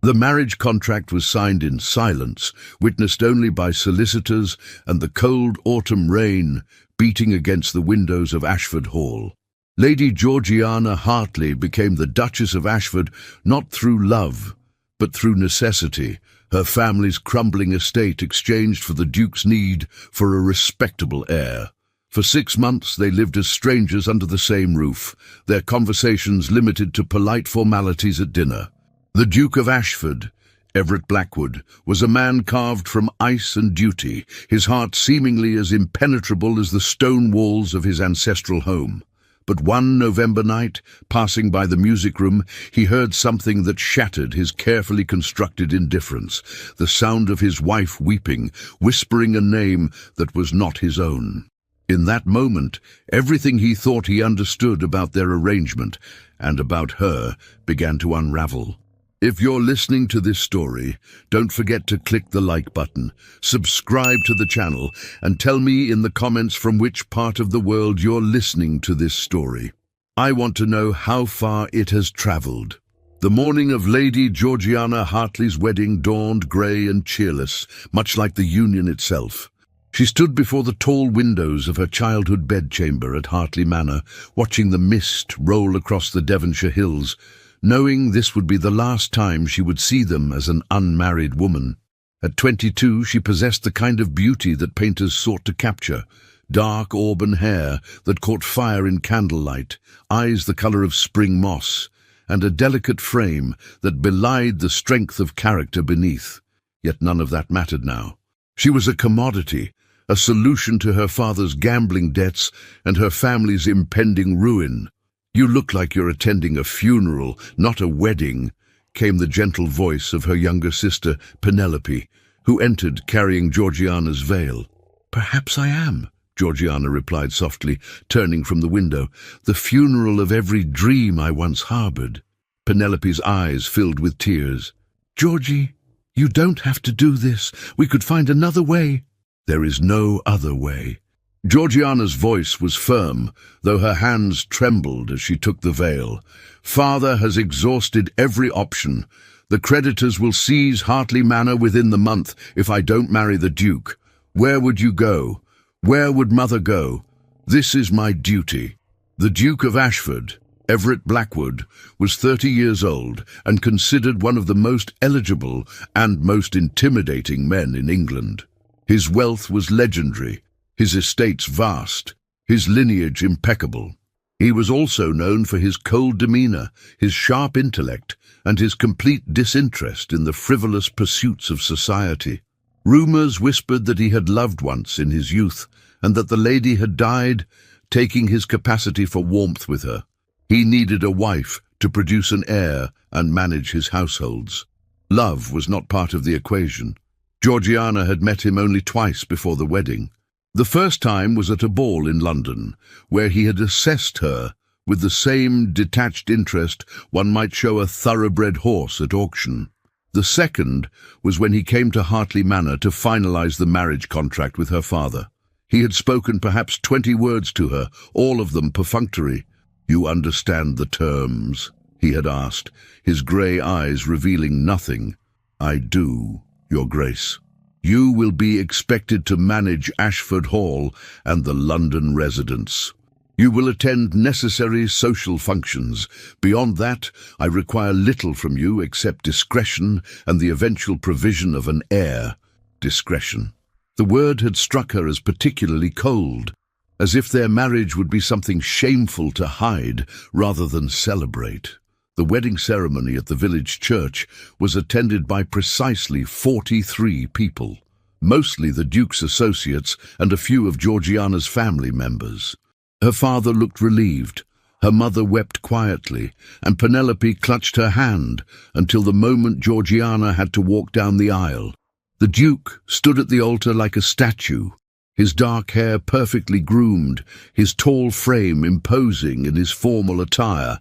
The marriage contract was signed in silence, witnessed only by solicitors and the cold autumn rain beating against the windows of Ashford Hall. Lady Georgiana Hartley became the Duchess of Ashford not through love, but through necessity, her family's crumbling estate exchanged for the Duke's need for a respectable heir. For 6 months they lived as strangers under the same roof, their conversations limited to polite formalities at dinner. The Duke of Ashford, Everett Blackwood, was a man carved from ice and duty, his heart seemingly as impenetrable as the stone walls of his ancestral home. But one November night, passing by the music room, he heard something that shattered his carefully constructed indifference, the sound of his wife weeping, whispering a name that was not his own. In that moment, everything he thought he understood about their arrangement and about her began to unravel. If you're listening to this story, don't forget to click the like button, subscribe to the channel, and tell me in the comments from which part of the world you're listening to this story. I want to know how far it has traveled. The morning of Lady Georgiana Hartley's wedding dawned grey and cheerless, much like the union itself. She stood before the tall windows of her childhood bedchamber at Hartley Manor, watching the mist roll across the Devonshire hills, knowing this would be the last time she would see them as an unmarried woman. At 22, she possessed the kind of beauty that painters sought to capture: dark auburn hair that caught fire in candlelight, eyes the colour of spring moss, and a delicate frame that belied the strength of character beneath. Yet none of that mattered now. She was a commodity, a solution to her father's gambling debts and her family's impending ruin. "You look like you're attending a funeral, not a wedding," came the gentle voice of her younger sister, Penelope, who entered carrying Georgiana's veil. "Perhaps I am," Georgiana replied softly, turning from the window. "The funeral of every dream I once harbored." Penelope's eyes filled with tears. "Georgie, you don't have to do this. We could find another way." "There is no other way." Georgiana's voice was firm, though her hands trembled as she took the veil. "Father has exhausted every option. The creditors will seize Hartley Manor within the month if I don't marry the Duke. Where would you go? Where would Mother go? This is my duty." The Duke of Ashford, Everett Blackwood, was 30 years old and considered one of the most eligible and most intimidating men in England. His wealth was legendary, his estates vast, his lineage impeccable. He was also known for his cold demeanour, his sharp intellect, and his complete disinterest in the frivolous pursuits of society. Rumours whispered that he had loved once in his youth, and that the lady had died, taking his capacity for warmth with her. He needed a wife to produce an heir and manage his households. Love was not part of the equation. Georgiana had met him only twice before the wedding. The first time was at a ball in London, where he had assessed her with the same detached interest one might show a thoroughbred horse at auction. The second was when he came to Hartley Manor to finalize the marriage contract with her father. He had spoken perhaps 20 words to her, all of them perfunctory. "You understand the terms?" he had asked, his grey eyes revealing nothing. "I do, Your Grace. You will be expected to manage Ashford Hall and the London residence. You will attend necessary social functions. Beyond that, I require little from you except discretion and the eventual provision of an heir." Discretion. The word had struck her as particularly cold, as if their marriage would be something shameful to hide rather than celebrate. The wedding ceremony at the village church was attended by precisely 43 people, mostly the Duke's associates and a few of Georgiana's family members. Her father looked relieved, her mother wept quietly, and Penelope clutched her hand until the moment Georgiana had to walk down the aisle. The Duke stood at the altar like a statue, his dark hair perfectly groomed, his tall frame imposing in his formal attire.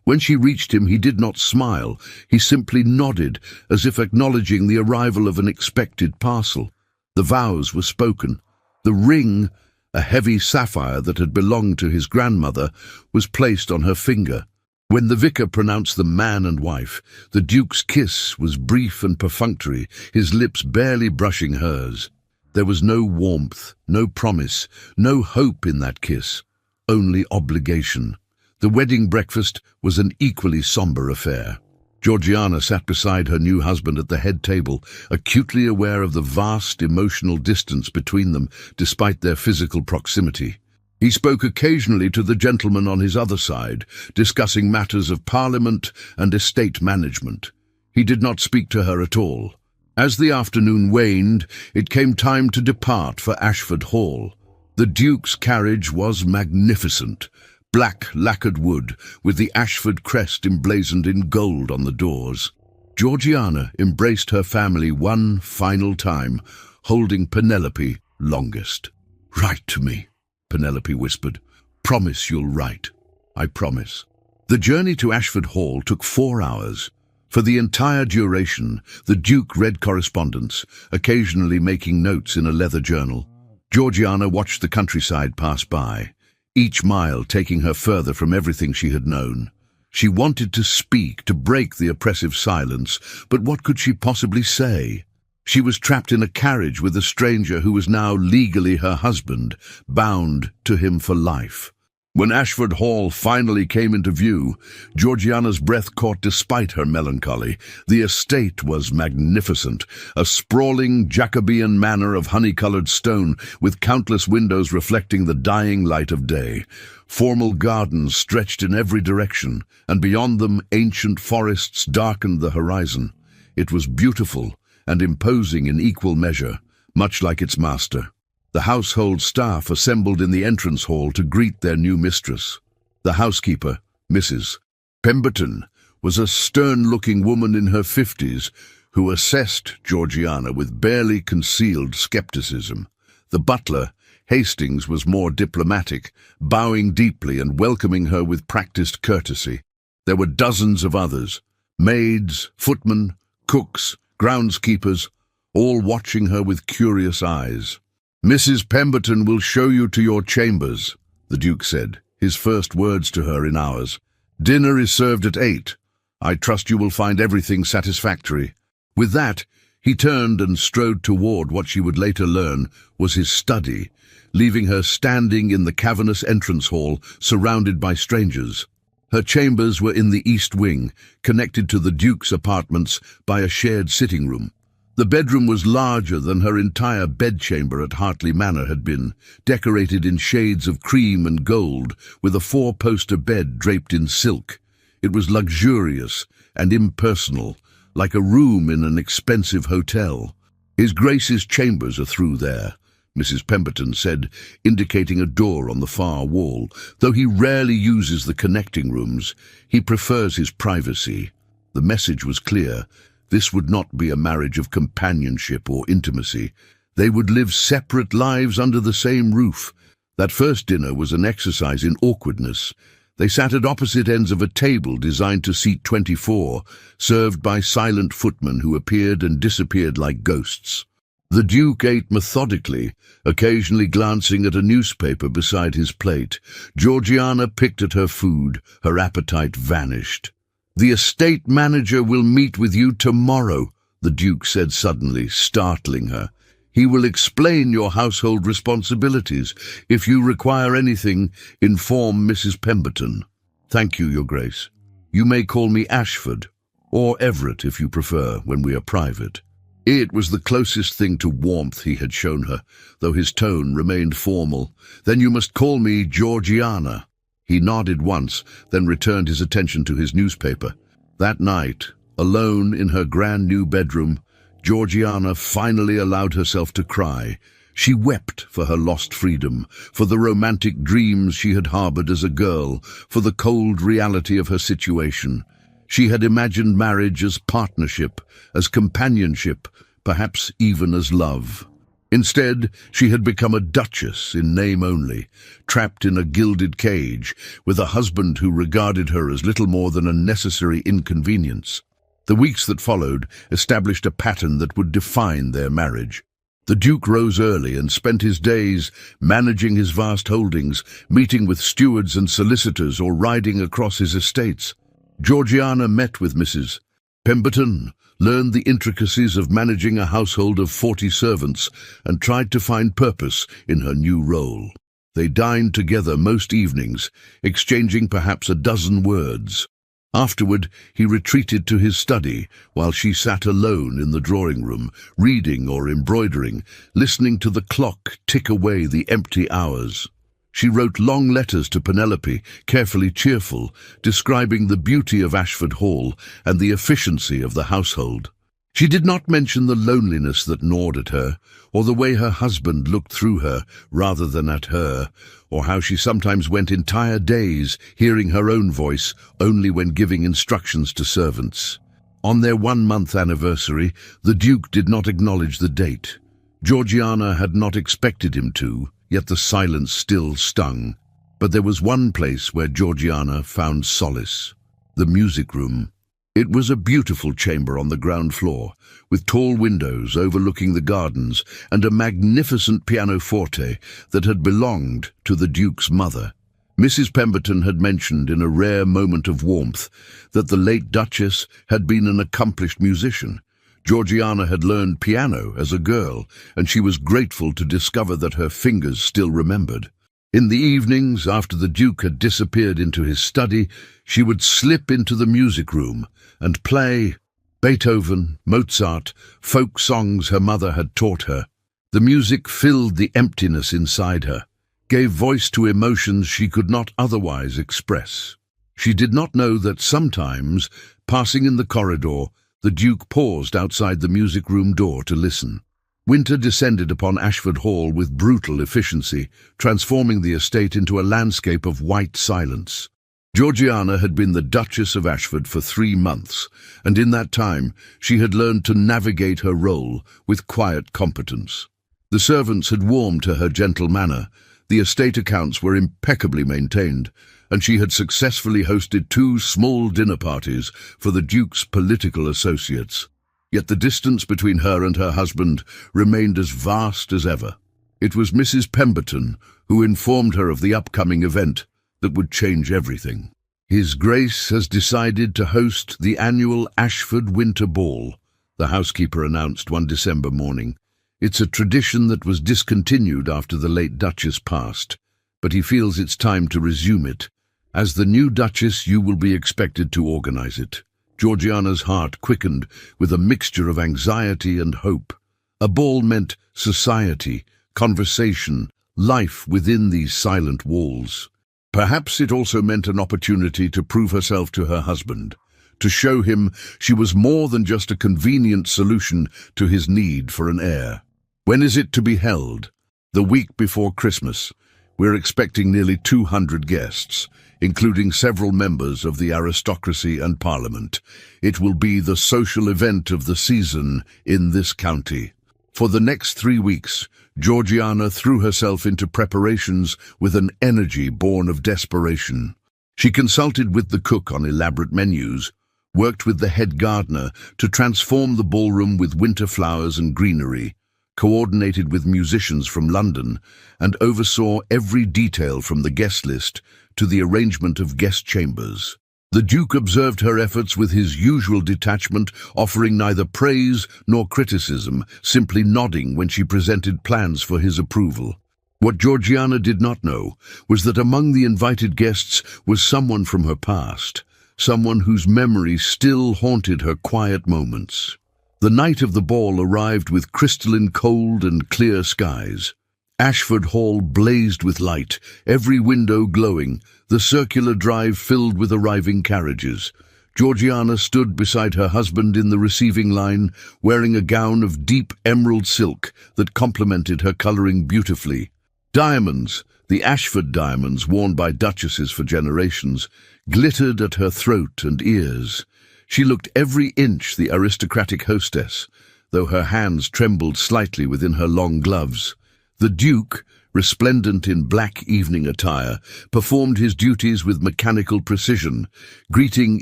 When she reached him, he did not smile. He simply nodded, as if acknowledging the arrival of an expected parcel. The vows were spoken. The ring, a heavy sapphire that had belonged to his grandmother, was placed on her finger. When the vicar pronounced them man and wife, the Duke's kiss was brief and perfunctory, his lips barely brushing hers. There was no warmth, no promise, no hope in that kiss, only obligation. The wedding breakfast was an equally somber affair. Georgiana sat beside her new husband at the head table, acutely aware of the vast emotional distance between them despite their physical proximity. He spoke occasionally to the gentleman on his other side, discussing matters of parliament and estate management. He did not speak to her at all. As the afternoon waned, it came time to depart for Ashford Hall. The Duke's carriage was magnificent. Black lacquered wood, with the Ashford crest emblazoned in gold on the doors. Georgiana embraced her family one final time, holding Penelope longest. "Write to me," Penelope whispered. "Promise you'll write." "I promise." The journey to Ashford Hall took 4 hours. For the entire duration, the Duke read correspondence, occasionally making notes in a leather journal. Georgiana watched the countryside pass by, each mile taking her further from everything she had known. She wanted to speak, to break the oppressive silence, but what could she possibly say? She was trapped in a carriage with a stranger who was now legally her husband, bound to him for life. When Ashford Hall finally came into view, Georgiana's breath caught despite her melancholy. The estate was magnificent, a sprawling Jacobean manor of honey-coloured stone with countless windows reflecting the dying light of day. Formal gardens stretched in every direction, and beyond them ancient forests darkened the horizon. It was beautiful and imposing in equal measure, much like its master. The household staff assembled in the entrance hall to greet their new mistress. The housekeeper, Mrs. Pemberton, was a stern-looking woman in her 50s who assessed Georgiana with barely concealed skepticism. The butler, Hastings, was more diplomatic, bowing deeply and welcoming her with practiced courtesy. There were dozens of others, maids, footmen, cooks, groundskeepers, all watching her with curious eyes. "Mrs. Pemberton will show you to your chambers," the Duke said, his first words to her in hours. "Dinner is served at 8. I trust you will find everything satisfactory." With that, he turned and strode toward what she would later learn was his study, leaving her standing in the cavernous entrance hall, surrounded by strangers. Her chambers were in the east wing, connected to the Duke's apartments by a shared sitting room. The bedroom was larger than her entire bedchamber at Hartley Manor had been, decorated in shades of cream and gold, with a 4-poster bed draped in silk. It was luxurious and impersonal, like a room in an expensive hotel. "His Grace's chambers are through there," Mrs. Pemberton said, indicating a door on the far wall. "Though he rarely uses the connecting rooms, he prefers his privacy." The message was clear. This would not be a marriage of companionship or intimacy. They would live separate lives under the same roof. That first dinner was an exercise in awkwardness. They sat at opposite ends of a table designed to seat 24, served by silent footmen who appeared and disappeared like ghosts. The Duke ate methodically, occasionally glancing at a newspaper beside his plate. Georgiana picked at her food. Her appetite vanished. "The estate manager will meet with you tomorrow," the Duke said suddenly, startling her. "He will explain your household responsibilities. If you require anything, inform Mrs. Pemberton." "Thank you, Your Grace. You may call me Ashford, or Everett if you prefer, when we are private." It was the closest thing to warmth he had shown her, though his tone remained formal. "Then you must call me Georgiana." He nodded once, then returned his attention to his newspaper. That night, alone in her grand new bedroom, Georgiana finally allowed herself to cry. She wept for her lost freedom, for the romantic dreams she had harbored as a girl, for the cold reality of her situation. She had imagined marriage as partnership, as companionship, perhaps even as love. Instead, she had become a duchess in name only, trapped in a gilded cage, with a husband who regarded her as little more than a necessary inconvenience. The weeks that followed established a pattern that would define their marriage. The Duke rose early and spent his days managing his vast holdings, meeting with stewards and solicitors or riding across his estates. Georgiana met with Mrs. Pemberton, learned the intricacies of managing a household of 40 servants, and tried to find purpose in her new role. They dined together most evenings, exchanging perhaps a dozen words. Afterward, he retreated to his study, while she sat alone in the drawing-room, reading or embroidering, listening to the clock tick away the empty hours. She wrote long letters to Penelope, carefully cheerful, describing the beauty of Ashford Hall and the efficiency of the household. She did not mention the loneliness that gnawed at her, or the way her husband looked through her rather than at her, or how she sometimes went entire days hearing her own voice only when giving instructions to servants. On their 1-month anniversary, the Duke did not acknowledge the date. Georgiana had not expected him to, yet the silence still stung. But there was one place where Georgiana found solace: the music room. It was a beautiful chamber on the ground floor, with tall windows overlooking the gardens and a magnificent pianoforte that had belonged to the Duke's mother. Mrs. Pemberton had mentioned in a rare moment of warmth that the late Duchess had been an accomplished musician. Georgiana had learned piano as a girl, and she was grateful to discover that her fingers still remembered. In the evenings, after the Duke had disappeared into his study, she would slip into the music room and play Beethoven, Mozart, folk songs her mother had taught her. The music filled the emptiness inside her, gave voice to emotions she could not otherwise express. She did not know that sometimes, passing in the corridor, the Duke paused outside the music room door to listen. Winter descended upon Ashford Hall with brutal efficiency, transforming the estate into a landscape of white silence. Georgiana had been the Duchess of Ashford for 3 months, and in that time she had learned to navigate her role with quiet competence. The servants had warmed to her gentle manner, the estate accounts were impeccably maintained, and she had successfully hosted 2 small dinner parties for the Duke's political associates. Yet the distance between her and her husband remained as vast as ever. It was Mrs. Pemberton who informed her of the upcoming event that would change everything. His Grace has decided to host the annual Ashford Winter Ball, the housekeeper announced one December morning. It's a tradition that was discontinued after the late Duchess passed, but he feels it's time to resume it. As the new Duchess, you will be expected to organize it. Georgiana's heart quickened with a mixture of anxiety and hope. A ball meant society, conversation, life within these silent walls. Perhaps it also meant an opportunity to prove herself to her husband, to show him she was more than just a convenient solution to his need for an heir. When is it to be held? The week before Christmas. We're expecting nearly 200 guests, including several members of the aristocracy and Parliament. It will be the social event of the season in this county. For the next 3 weeks, Georgiana threw herself into preparations with an energy born of desperation. She consulted with the cook on elaborate menus, worked with the head gardener to transform the ballroom with winter flowers and greenery, coordinated with musicians from London, and oversaw every detail from the guest list to the arrangement of guest chambers. The Duke observed her efforts with his usual detachment, offering neither praise nor criticism, simply nodding when she presented plans for his approval. What Georgiana did not know was that among the invited guests was someone from her past, someone whose memory still haunted her quiet moments. The night of the ball arrived with crystalline cold and clear skies. Ashford Hall blazed with light, every window glowing, the circular drive filled with arriving carriages. Georgiana stood beside her husband in the receiving line, wearing a gown of deep emerald silk that complemented her colouring beautifully. Diamonds, the Ashford diamonds worn by duchesses for generations, glittered at her throat and ears. She looked every inch the aristocratic hostess, though her hands trembled slightly within her long gloves. The Duke, resplendent in black evening attire, performed his duties with mechanical precision, greeting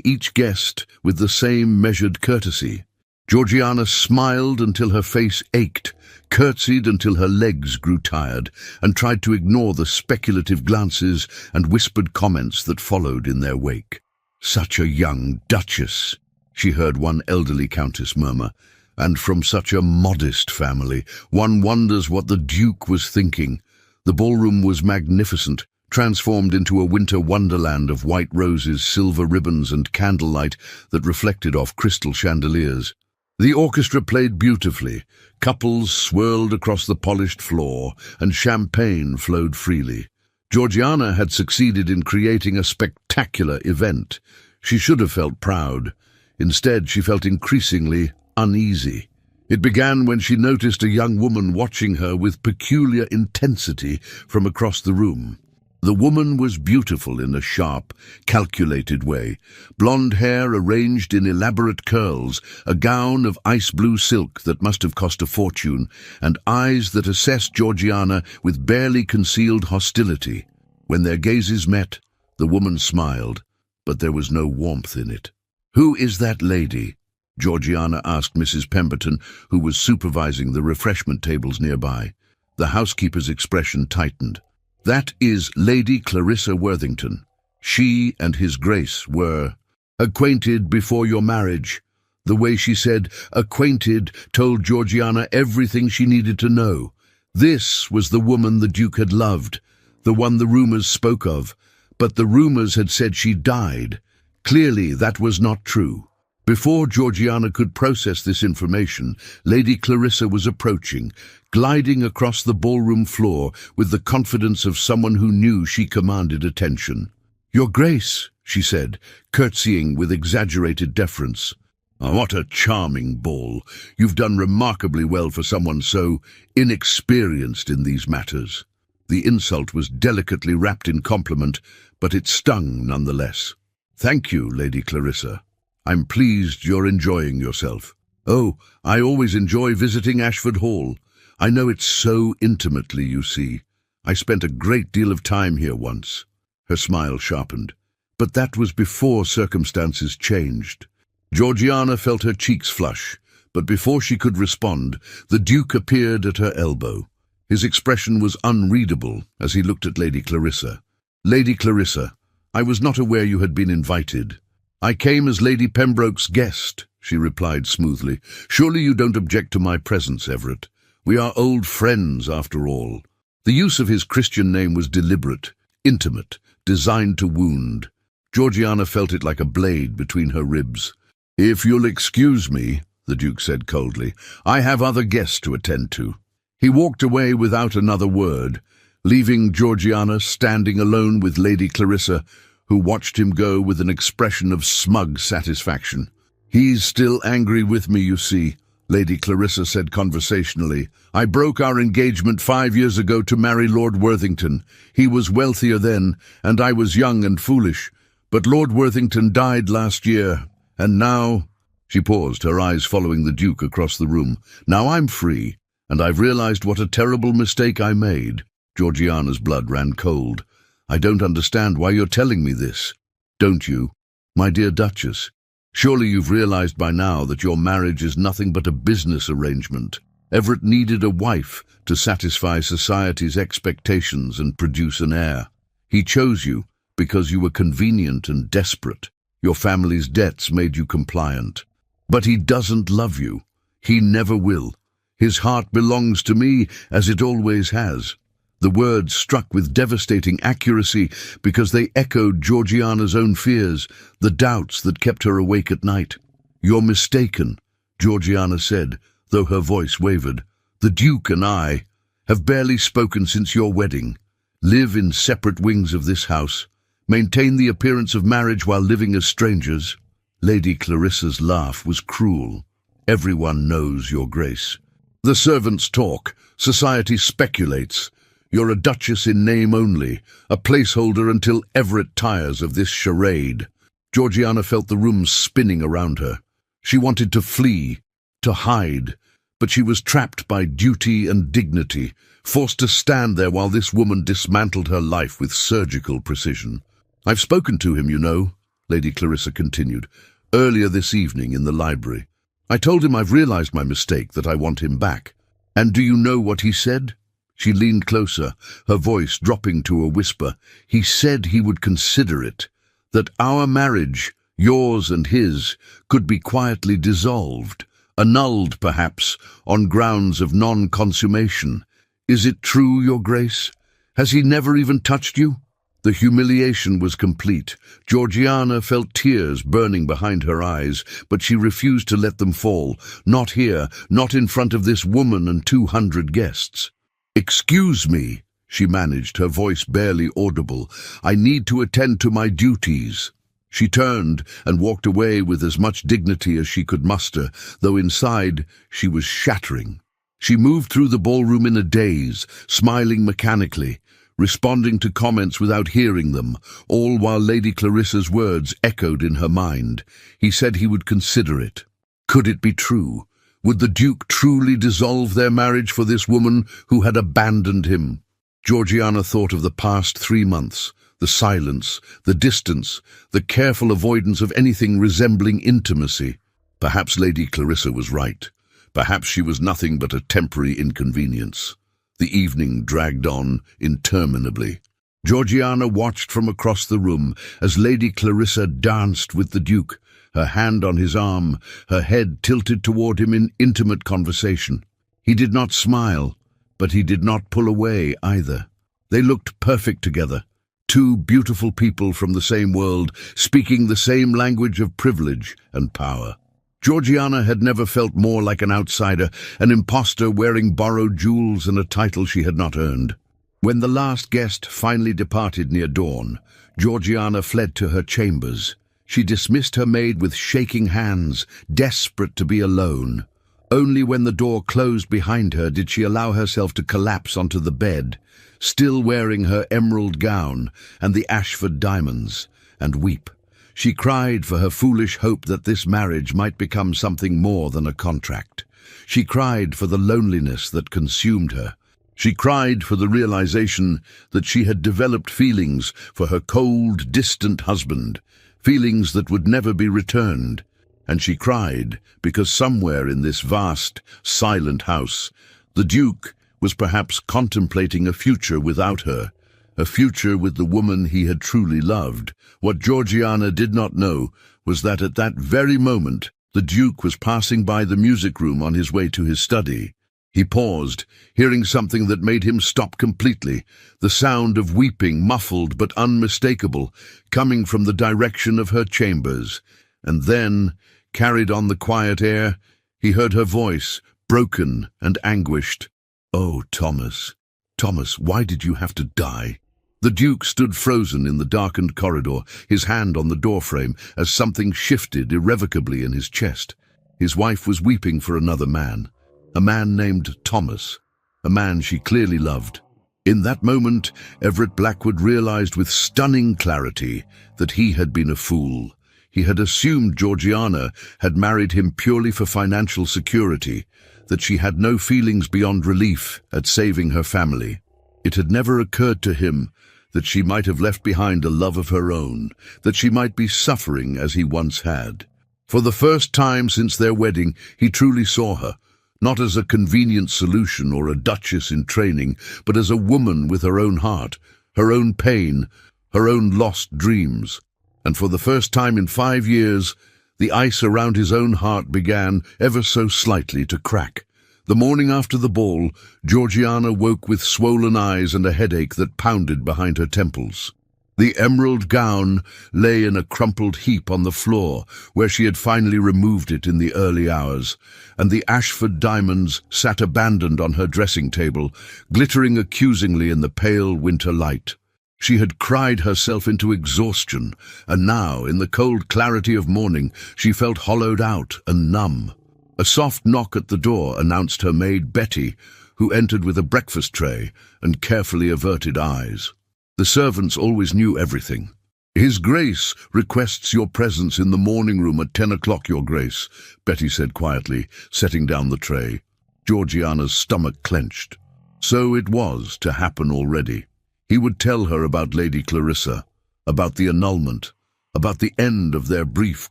each guest with the same measured courtesy. Georgiana smiled until her face ached, curtsied until her legs grew tired, and tried to ignore the speculative glances and whispered comments that followed in their wake. Such a young duchess, she heard one elderly countess murmur, and from such a modest family. One wonders what the Duke was thinking. The ballroom was magnificent, transformed into a winter wonderland of white roses, silver ribbons, and candlelight that reflected off crystal chandeliers. The orchestra played beautifully, couples swirled across the polished floor, and champagne flowed freely. Georgiana had succeeded in creating a spectacular event. She should have felt proud. Instead, she felt increasingly uneasy. It began when she noticed a young woman watching her with peculiar intensity from across the room. The woman was beautiful in a sharp, calculated way. Blonde hair arranged in elaborate curls, a gown of ice-blue silk that must have cost a fortune, and eyes that assessed Georgiana with barely concealed hostility. When their gazes met, the woman smiled, but there was no warmth in it. "Who is that lady?" Georgiana asked Mrs. Pemberton, who was supervising the refreshment tables nearby. The housekeeper's expression tightened. "That is Lady Clarissa Worthington. She and His Grace were acquainted before your marriage." The way she said "acquainted" told Georgiana everything she needed to know. This was the woman the Duke had loved, the one the rumors spoke of, but the rumors had said she died. Clearly, that was not true. Before Georgiana could process this information, Lady Clarissa was approaching, gliding across the ballroom floor with the confidence of someone who knew she commanded attention. "Your Grace," she said, curtsying with exaggerated deference. "Oh, what a charming ball. You've done remarkably well for someone so inexperienced in these matters." The insult was delicately wrapped in compliment, but it stung nonetheless. "Thank you, Lady Clarissa. I'm pleased you're enjoying yourself." "Oh, I always enjoy visiting Ashford Hall. I know it so intimately, you see. I spent a great deal of time here once." Her smile sharpened. But that was before circumstances changed. Georgiana felt her cheeks flush, but before she could respond, the Duke appeared at her elbow. His expression was unreadable as he looked at Lady Clarissa. "Lady Clarissa, I was not aware you had been invited." "I came as Lady Pembroke's guest," she replied smoothly. "Surely you don't object to my presence, Everett. We are old friends, after all." The use of his Christian name was deliberate, intimate, designed to wound. Georgiana felt it like a blade between her ribs. "If you'll excuse me," the Duke said coldly, "I have other guests to attend to." He walked away without another word, leaving Georgiana standing alone with Lady Clarissa, who watched him go with an expression of smug satisfaction. "He's still angry with me, you see," Lady Clarissa said conversationally. "I broke our engagement 5 years ago to marry Lord Worthington. He was wealthier then, and I was young and foolish. But Lord Worthington died last year, and now—" She paused, her eyes following the Duke across the room. "Now I'm free, and I've realized what a terrible mistake I made." Georgiana's blood ran cold. "I don't understand why you're telling me this." "Don't you? My dear Duchess, surely you've realized by now that your marriage is nothing but a business arrangement. Everett needed a wife to satisfy society's expectations and produce an heir. He chose you because you were convenient and desperate. Your family's debts made you compliant. But he doesn't love you. He never will. His heart belongs to me, as it always has." The words struck with devastating accuracy because they echoed Georgiana's own fears, the doubts that kept her awake at night. "You're mistaken," Georgiana said, though her voice wavered. "The Duke and I have barely spoken since your wedding. Live in separate wings of this house. Maintain the appearance of marriage while living as strangers." Lady Clarissa's laugh was cruel. "Everyone knows, Your Grace. The servants talk. Society speculates. You're a duchess in name only, a placeholder until Everett tires of this charade." Georgiana felt the room spinning around her. She wanted to flee, to hide, but she was trapped by duty and dignity, forced to stand there while this woman dismantled her life with surgical precision. "I've spoken to him, you know," Lady Clarissa continued, "earlier this evening in the library. I told him I've realized my mistake, that I want him back. And do you know what he said?" She leaned closer, her voice dropping to a whisper. "He said he would consider it, that our marriage yours and his, could be quietly dissolved, annulled perhaps, on grounds of non-consummation. Is it true, your grace? Has he never even touched you? The humiliation was complete. Georgiana felt tears burning behind her eyes, but she refused to let them fall. Not here, not in front of this woman and 200 guests. "Excuse me," she managed, her voice barely audible. "I need to attend to my duties." She turned and walked away with as much dignity as she could muster, though inside she was shattering. She moved through the ballroom in a daze, smiling mechanically, responding to comments without hearing them, all while Lady Clarissa's words echoed in her mind. He said he would consider it. Could it be true? Would the Duke truly dissolve their marriage for this woman who had abandoned him? Georgiana thought of the past 3 months, the silence, the distance, the careful avoidance of anything resembling intimacy. Perhaps Lady Clarissa was right. Perhaps she was nothing but a temporary inconvenience. The evening dragged on interminably. Georgiana watched from across the room as Lady Clarissa danced with the Duke, her hand on his arm, her head tilted toward him in intimate conversation. He did not smile, but he did not pull away either. They looked perfect together, two beautiful people from the same world, speaking the same language of privilege and power. Georgiana had never felt more like an outsider, an impostor wearing borrowed jewels and a title she had not earned. When the last guest finally departed near dawn, Georgiana fled to her chambers. She dismissed her maid with shaking hands, desperate to be alone. Only when the door closed behind her did she allow herself to collapse onto the bed, still wearing her emerald gown and the Ashford diamonds, and weep. She cried for her foolish hope that this marriage might become something more than a contract. She cried for the loneliness that consumed her. She cried for the realization that she had developed feelings for her cold, distant husband, feelings that would never be returned. And she cried because somewhere in this vast, silent house, the Duke was perhaps contemplating a future without her, a future with the woman he had truly loved. What Georgiana did not know was that at that very moment the Duke was passing by the music room on his way to his study. He paused, hearing something that made him stop completely, the sound of weeping, muffled but unmistakable, coming from the direction of her chambers. And then, carried on the quiet air, he heard her voice, broken and anguished. "Oh, Thomas, Thomas, why did you have to die?" The Duke stood frozen in the darkened corridor, his hand on the doorframe, as something shifted irrevocably in his chest. His wife was weeping for another man, a man named Thomas, a man she clearly loved. In that moment, Everett Blackwood realized with stunning clarity that he had been a fool. He had assumed Georgiana had married him purely for financial security, that she had no feelings beyond relief at saving her family. It had never occurred to him that she might have left behind a love of her own, that she might be suffering as he once had. For the first time since their wedding, he truly saw her, not as a convenient solution or a duchess in training, but as a woman with her own heart, her own pain, her own lost dreams. And for the first time in 5 years, the ice around his own heart began, ever so slightly, to crack. The morning after the ball, Georgiana woke with swollen eyes and a headache that pounded behind her temples. The emerald gown lay in a crumpled heap on the floor, where she had finally removed it in the early hours, and the Ashford diamonds sat abandoned on her dressing table, glittering accusingly in the pale winter light. She had cried herself into exhaustion, and now, in the cold clarity of morning, she felt hollowed out and numb. A soft knock at the door announced her maid Betty, who entered with a breakfast tray and carefully averted eyes. The servants always knew everything. "His Grace requests your presence in the morning room at 10 o'clock, Your Grace," Betty said quietly, setting down the tray. Georgiana's stomach clenched. So it was to happen already. He would tell her about Lady Clarissa, about the annulment, about the end of their brief,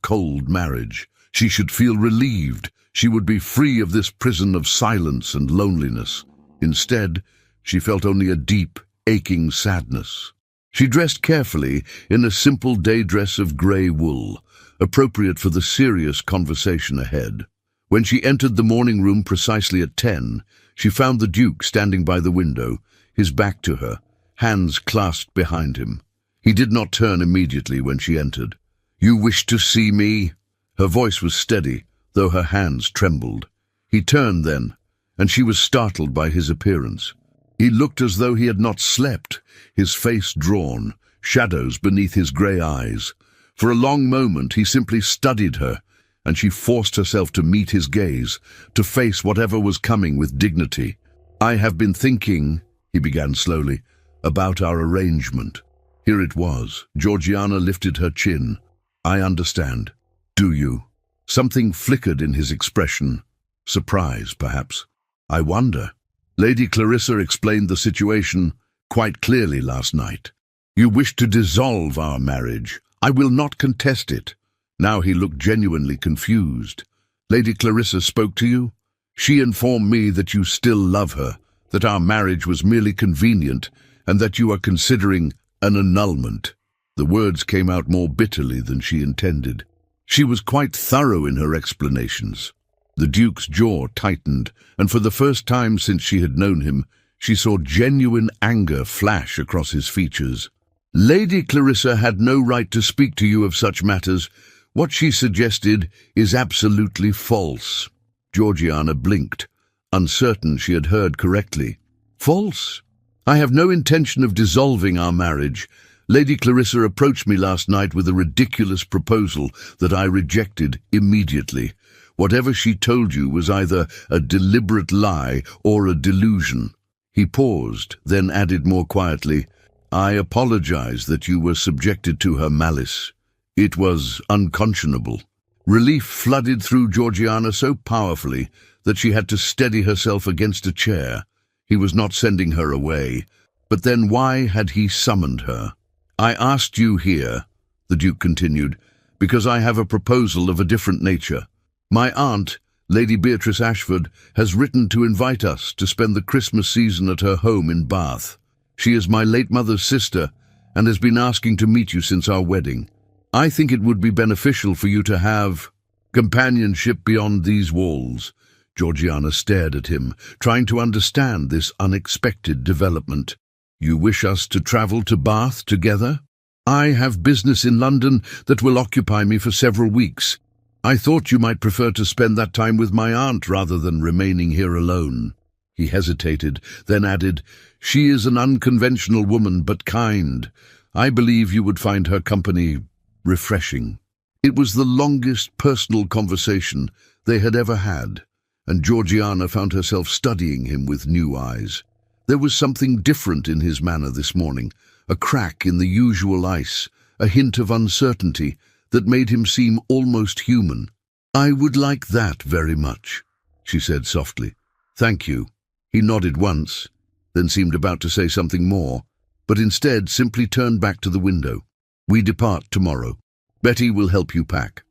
cold marriage. She should feel relieved. She would be free of this prison of silence and loneliness. Instead, she felt only a deep, aching sadness. She dressed carefully in a simple day dress of grey wool, appropriate for the serious conversation ahead. When she entered the morning room precisely at 10, she found the Duke standing by the window, his back to her, hands clasped behind him. He did not turn immediately when she entered. "You wish to see me?" Her voice was steady, though her hands trembled. He turned then, and she was startled by his appearance. He looked as though he had not slept, his face drawn, shadows beneath his grey eyes. For a long moment he simply studied her, and she forced herself to meet his gaze, to face whatever was coming with dignity. "I have been thinking," he began slowly, "about our arrangement." Here it was. Georgiana lifted her chin. "I understand. Do you?" Something flickered in his expression. Surprise, perhaps. "I wonder." Lady Clarissa explained the situation quite clearly last night. "You wish to dissolve our marriage. I will not contest it." Now he looked genuinely confused. "Lady Clarissa spoke to you? She informed me that you still love her, that our marriage was merely convenient, and that you are considering an annulment." The words came out more bitterly than she intended. She was quite thorough in her explanations. The Duke's jaw tightened, and for the first time since she had known him, she saw genuine anger flash across his features. "Lady Clarissa had no right to speak to you of such matters. What she suggested is absolutely false." Georgiana blinked, uncertain she had heard correctly. "False? I have no intention of dissolving our marriage. Lady Clarissa approached me last night with a ridiculous proposal that I rejected immediately. Whatever she told you was either a deliberate lie or a delusion." He paused, then added more quietly, "I apologize that you were subjected to her malice. It was unconscionable." Relief flooded through Georgiana so powerfully that she had to steady herself against a chair. He was not sending her away. But then why had he summoned her? "I asked you here," the Duke continued, "because I have a proposal of a different nature. My aunt, Lady Beatrice Ashford, has written to invite us to spend the Christmas season at her home in Bath. She is my late mother's sister and has been asking to meet you since our wedding. I think it would be beneficial for you to have companionship beyond these walls." Georgiana stared at him, trying to understand this unexpected development. "You wish us to travel to Bath together?" "I have business in London that will occupy me for several weeks. I thought you might prefer to spend that time with my aunt rather than remaining here alone." He hesitated, then added, "She is an unconventional woman, but kind. I believe you would find her company refreshing." It was the longest personal conversation they had ever had, and Georgiana found herself studying him with new eyes. There was something different in his manner this morning, a crack in the usual ice, a hint of uncertainty that made him seem almost human. "I would like that very much," she said softly. "Thank you." He nodded once, then seemed about to say something more, but instead simply turned back to the window. "We depart tomorrow. Betty will help you pack."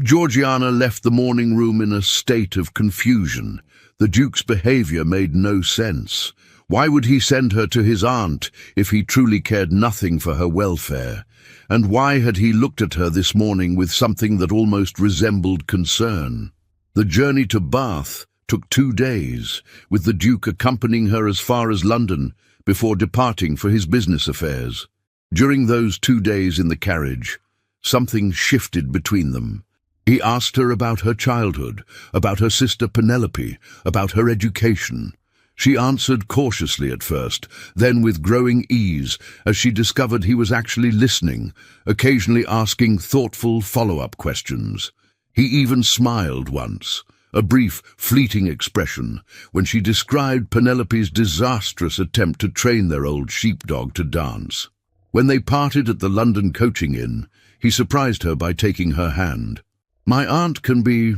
Georgiana left the morning room in a state of confusion. The Duke's behaviour made no sense. Why would he send her to his aunt if he truly cared nothing for her welfare? And why had he looked at her this morning with something that almost resembled concern? The journey to Bath took 2 days, with the Duke accompanying her as far as London before departing for his business affairs. During those 2 days in the carriage, something shifted between them. He asked her about her childhood, about her sister Penelope, about her education. She answered cautiously at first, then with growing ease as she discovered he was actually listening, occasionally asking thoughtful follow-up questions. He even smiled once, a brief, fleeting expression, when she described Penelope's disastrous attempt to train their old sheepdog to dance. When they parted at the London coaching inn, he surprised her by taking her hand. "My aunt can be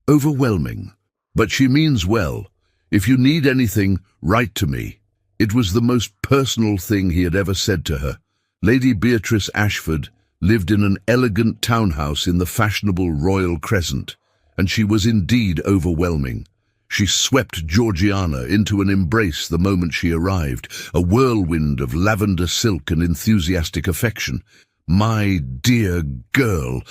overwhelming, but she means well. If you need anything, write to me." It was the most personal thing he had ever said to her. Lady Beatrice Ashford lived in an elegant townhouse in the fashionable Royal Crescent, and she was indeed overwhelming. She swept Georgiana into an embrace the moment she arrived, a whirlwind of lavender silk and enthusiastic affection. "My dear girl,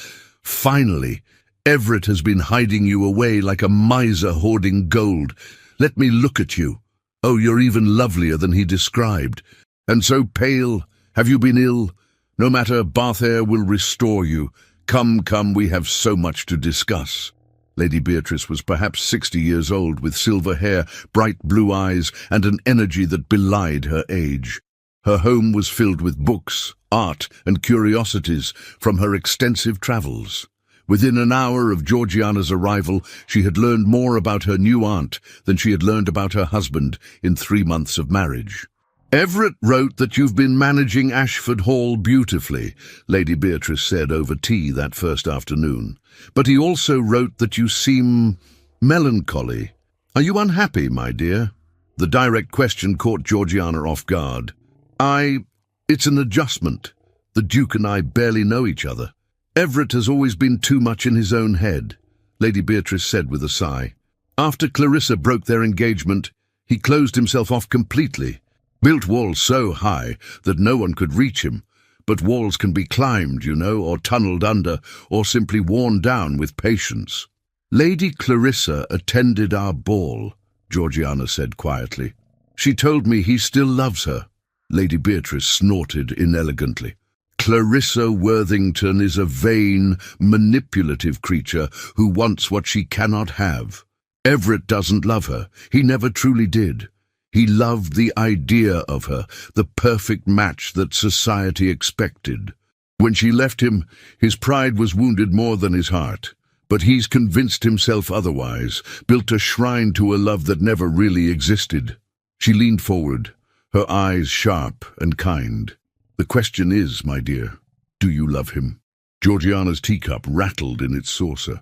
Finally, Everett has been hiding you away like a miser hoarding gold. Let me look at you. Oh, you're even lovelier than he described. And so pale. Have you been ill? No matter, bath air will restore you. Come, come, we have so much to discuss. Lady Beatrice was perhaps 60 years old, with silver hair, bright blue eyes, and an energy that belied her age. Her home was filled with books, art, and curiosities from her extensive travels. Within an hour of Georgiana's arrival, she had learned more about her new aunt than she had learned about her husband in 3 months of marriage. Everett wrote that you've been managing Ashford Hall beautifully, Lady Beatrice said over tea that first afternoon. But he also wrote that you seem melancholy. Are you unhappy, my dear? The direct question caught Georgiana off guard. It's an adjustment. The Duke and I barely know each other. Everett has always been too much in his own head, Lady Beatrice said with a sigh. After Clarissa broke their engagement, he closed himself off completely. Built walls so high that no one could reach him, but walls can be climbed, you know, or tunneled under, or simply worn down with patience. Lady Clarissa attended our ball, Georgiana said quietly. She told me he still loves her. Lady Beatrice snorted inelegantly. Clarissa Worthington is a vain, manipulative creature who wants what she cannot have. Everett doesn't love her. He never truly did. He loved the idea of her, the perfect match that society expected. When she left him, his pride was wounded more than his heart. But he's convinced himself otherwise, built a shrine to a love that never really existed. She leaned forward, her eyes sharp and kind. The question is, my dear, do you love him? Georgiana's teacup rattled in its saucer.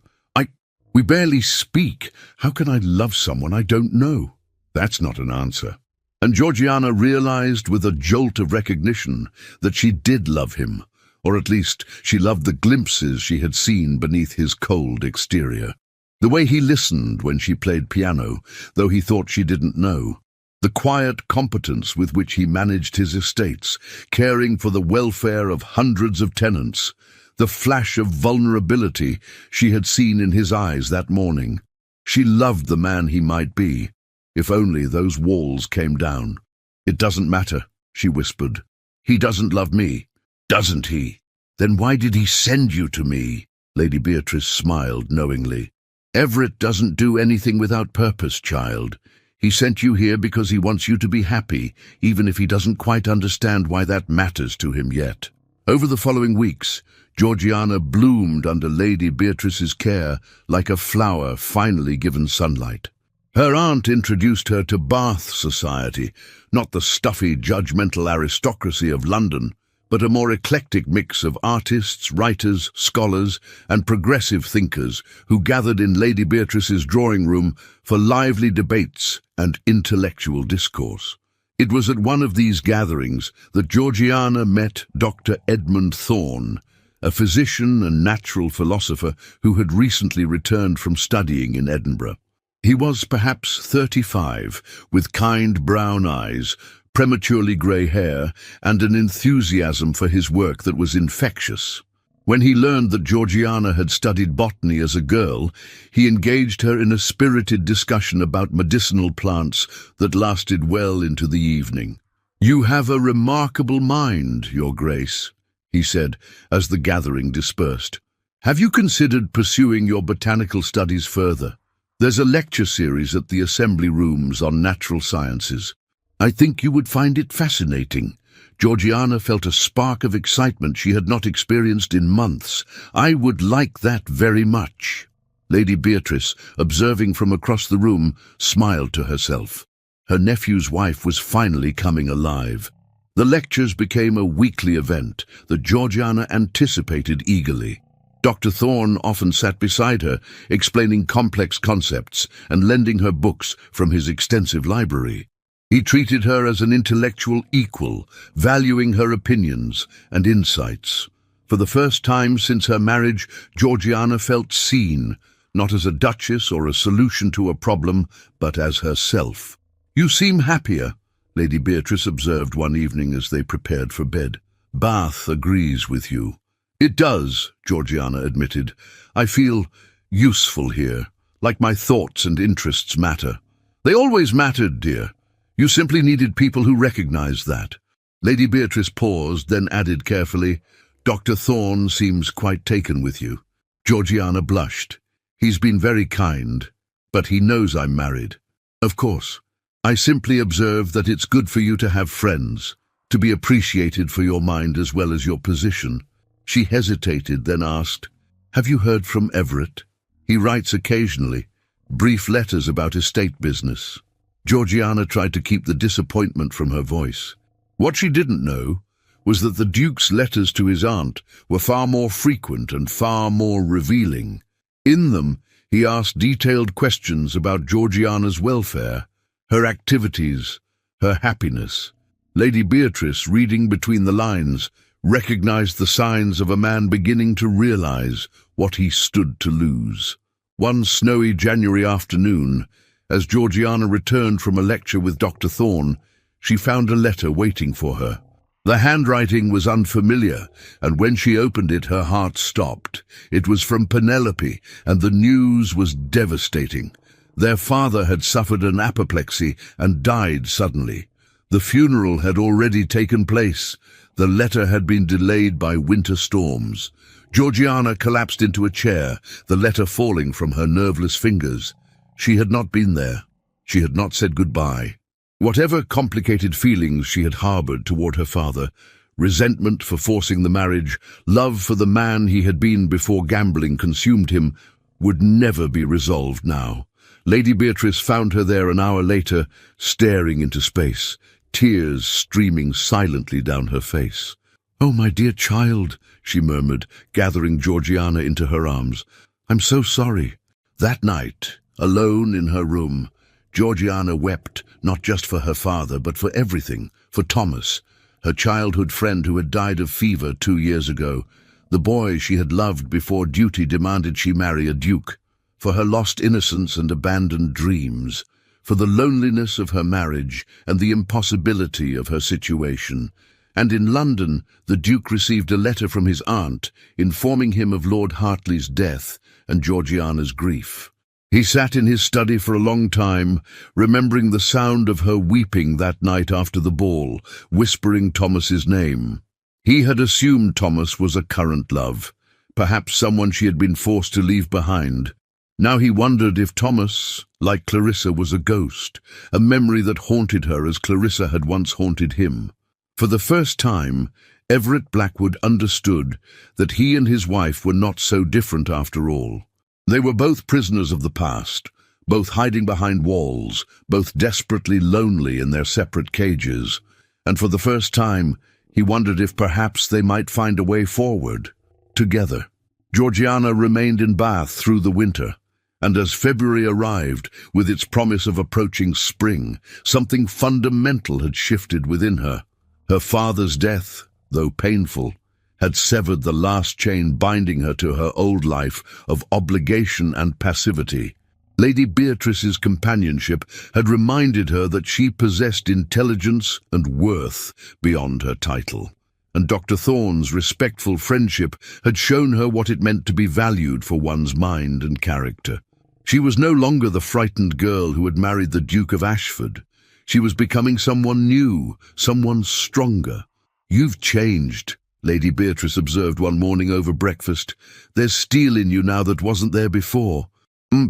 We barely speak. How can I love someone I don't know? That's not an answer. And Georgiana realized with a jolt of recognition that she did love him, or at least she loved the glimpses she had seen beneath his cold exterior. The way he listened when she played piano, though he thought she didn't know. The quiet competence with which he managed his estates, caring for the welfare of hundreds of tenants. The flash of vulnerability she had seen in his eyes that morning. She loved the man he might be. If only those walls came down. It doesn't matter, she whispered. He doesn't love me, doesn't he? Then why did he send you to me? Lady Beatrice smiled knowingly. Everett doesn't do anything without purpose, child. He sent you here because he wants you to be happy, even if he doesn't quite understand why that matters to him yet. Over the following weeks, Georgiana bloomed under Lady Beatrice's care like a flower finally given sunlight. Her aunt introduced her to Bath society, not the stuffy, judgmental aristocracy of London, but a more eclectic mix of artists, writers, scholars, and progressive thinkers who gathered in Lady Beatrice's drawing room for lively debates and intellectual discourse. It was at one of these gatherings that Georgiana met Dr. Edmund Thorne, a physician and natural philosopher who had recently returned from studying in Edinburgh. He was perhaps 35, with kind brown eyes, prematurely grey hair, and an enthusiasm for his work that was infectious. When he learned that Georgiana had studied botany as a girl, he engaged her in a spirited discussion about medicinal plants that lasted well into the evening. "You have a remarkable mind, Your Grace," he said as the gathering dispersed. "Have you considered pursuing your botanical studies further? There's a lecture series at the Assembly Rooms on natural sciences. I think you would find it fascinating." Georgiana felt a spark of excitement she had not experienced in months. "I would like that very much." Lady Beatrice, observing from across the room, smiled to herself. Her nephew's wife was finally coming alive. The lectures became a weekly event that Georgiana anticipated eagerly. Dr. Thorne often sat beside her, explaining complex concepts and lending her books from his extensive library. He treated her as an intellectual equal, valuing her opinions and insights. For the first time since her marriage, Georgiana felt seen, not as a duchess or a solution to a problem, but as herself. "You seem happier," Lady Beatrice observed one evening as they prepared for bed. "Bath agrees with you. "It does," Georgiana admitted. "I feel useful here, like my thoughts and interests matter. They always mattered, dear. You simply needed people who recognized that." Lady Beatrice paused, then added carefully, "Dr. Thorne seems quite taken with you." Georgiana blushed. "He's been very kind, but he knows I'm married." "Of course. I simply observe that it's good for you to have friends, to be appreciated for your mind as well as your position." She hesitated, then asked, "Have you heard from Everett? He writes occasionally, brief letters about estate business." Georgiana tried to keep the disappointment from her voice. What she didn't know was that the Duke's letters to his aunt were far more frequent and far more revealing. In them, he asked detailed questions about Georgiana's welfare, her activities, her happiness. Lady Beatrice, reading between the lines, recognized the signs of a man beginning to realize what he stood to lose. One snowy January afternoon, as Georgiana returned from a lecture with Dr. Thorne, she found a letter waiting for her. The handwriting was unfamiliar, and when she opened it, her heart stopped. It was from Penelope, and the news was devastating. Their father had suffered an apoplexy and died suddenly. The funeral had already taken place. The letter had been delayed by winter storms. Georgiana collapsed into a chair, the letter falling from her nerveless fingers. She had not been there. She had not said goodbye. Whatever complicated feelings she had harbored toward her father, resentment for forcing the marriage, love for the man he had been before gambling consumed him, would never be resolved now. Lady Beatrice found her there an hour later, staring into space, tears streaming silently down her face. "Oh, my dear child," she murmured, gathering Georgiana into her arms. "I'm so sorry." That night, alone in her room, Georgiana wept, not just for her father, but for everything, for Thomas, her childhood friend who had died of fever 2 years ago, the boy she had loved before duty demanded she marry a duke, for her lost innocence and abandoned dreams, for the loneliness of her marriage and the impossibility of her situation. And in London, the Duke received a letter from his aunt informing him of Lord Hartley's death and Georgiana's grief. He sat in his study for a long time, remembering the sound of her weeping that night after the ball, whispering Thomas's name. He had assumed Thomas was a current love, perhaps someone she had been forced to leave behind. Now he wondered if Thomas, like Clarissa, was a ghost, a memory that haunted her as Clarissa had once haunted him. For the first time, Everett Blackwood understood that he and his wife were not so different after all. They were both prisoners of the past, both hiding behind walls, both desperately lonely in their separate cages, and for the first time he wondered if perhaps they might find a way forward, together. Georgiana remained in Bath through the winter, and as February arrived, with its promise of approaching spring, something fundamental had shifted within her. Her father's death, though painful, had severed the last chain binding her to her old life of obligation and passivity. Lady Beatrice's companionship had reminded her that she possessed intelligence and worth beyond her title, and Dr. Thorne's respectful friendship had shown her what it meant to be valued for one's mind and character. She was no longer the frightened girl who had married the Duke of Ashford. She was becoming someone new, someone stronger. "You've changed," Lady Beatrice observed one morning over breakfast. "There's steel in you now that wasn't there before."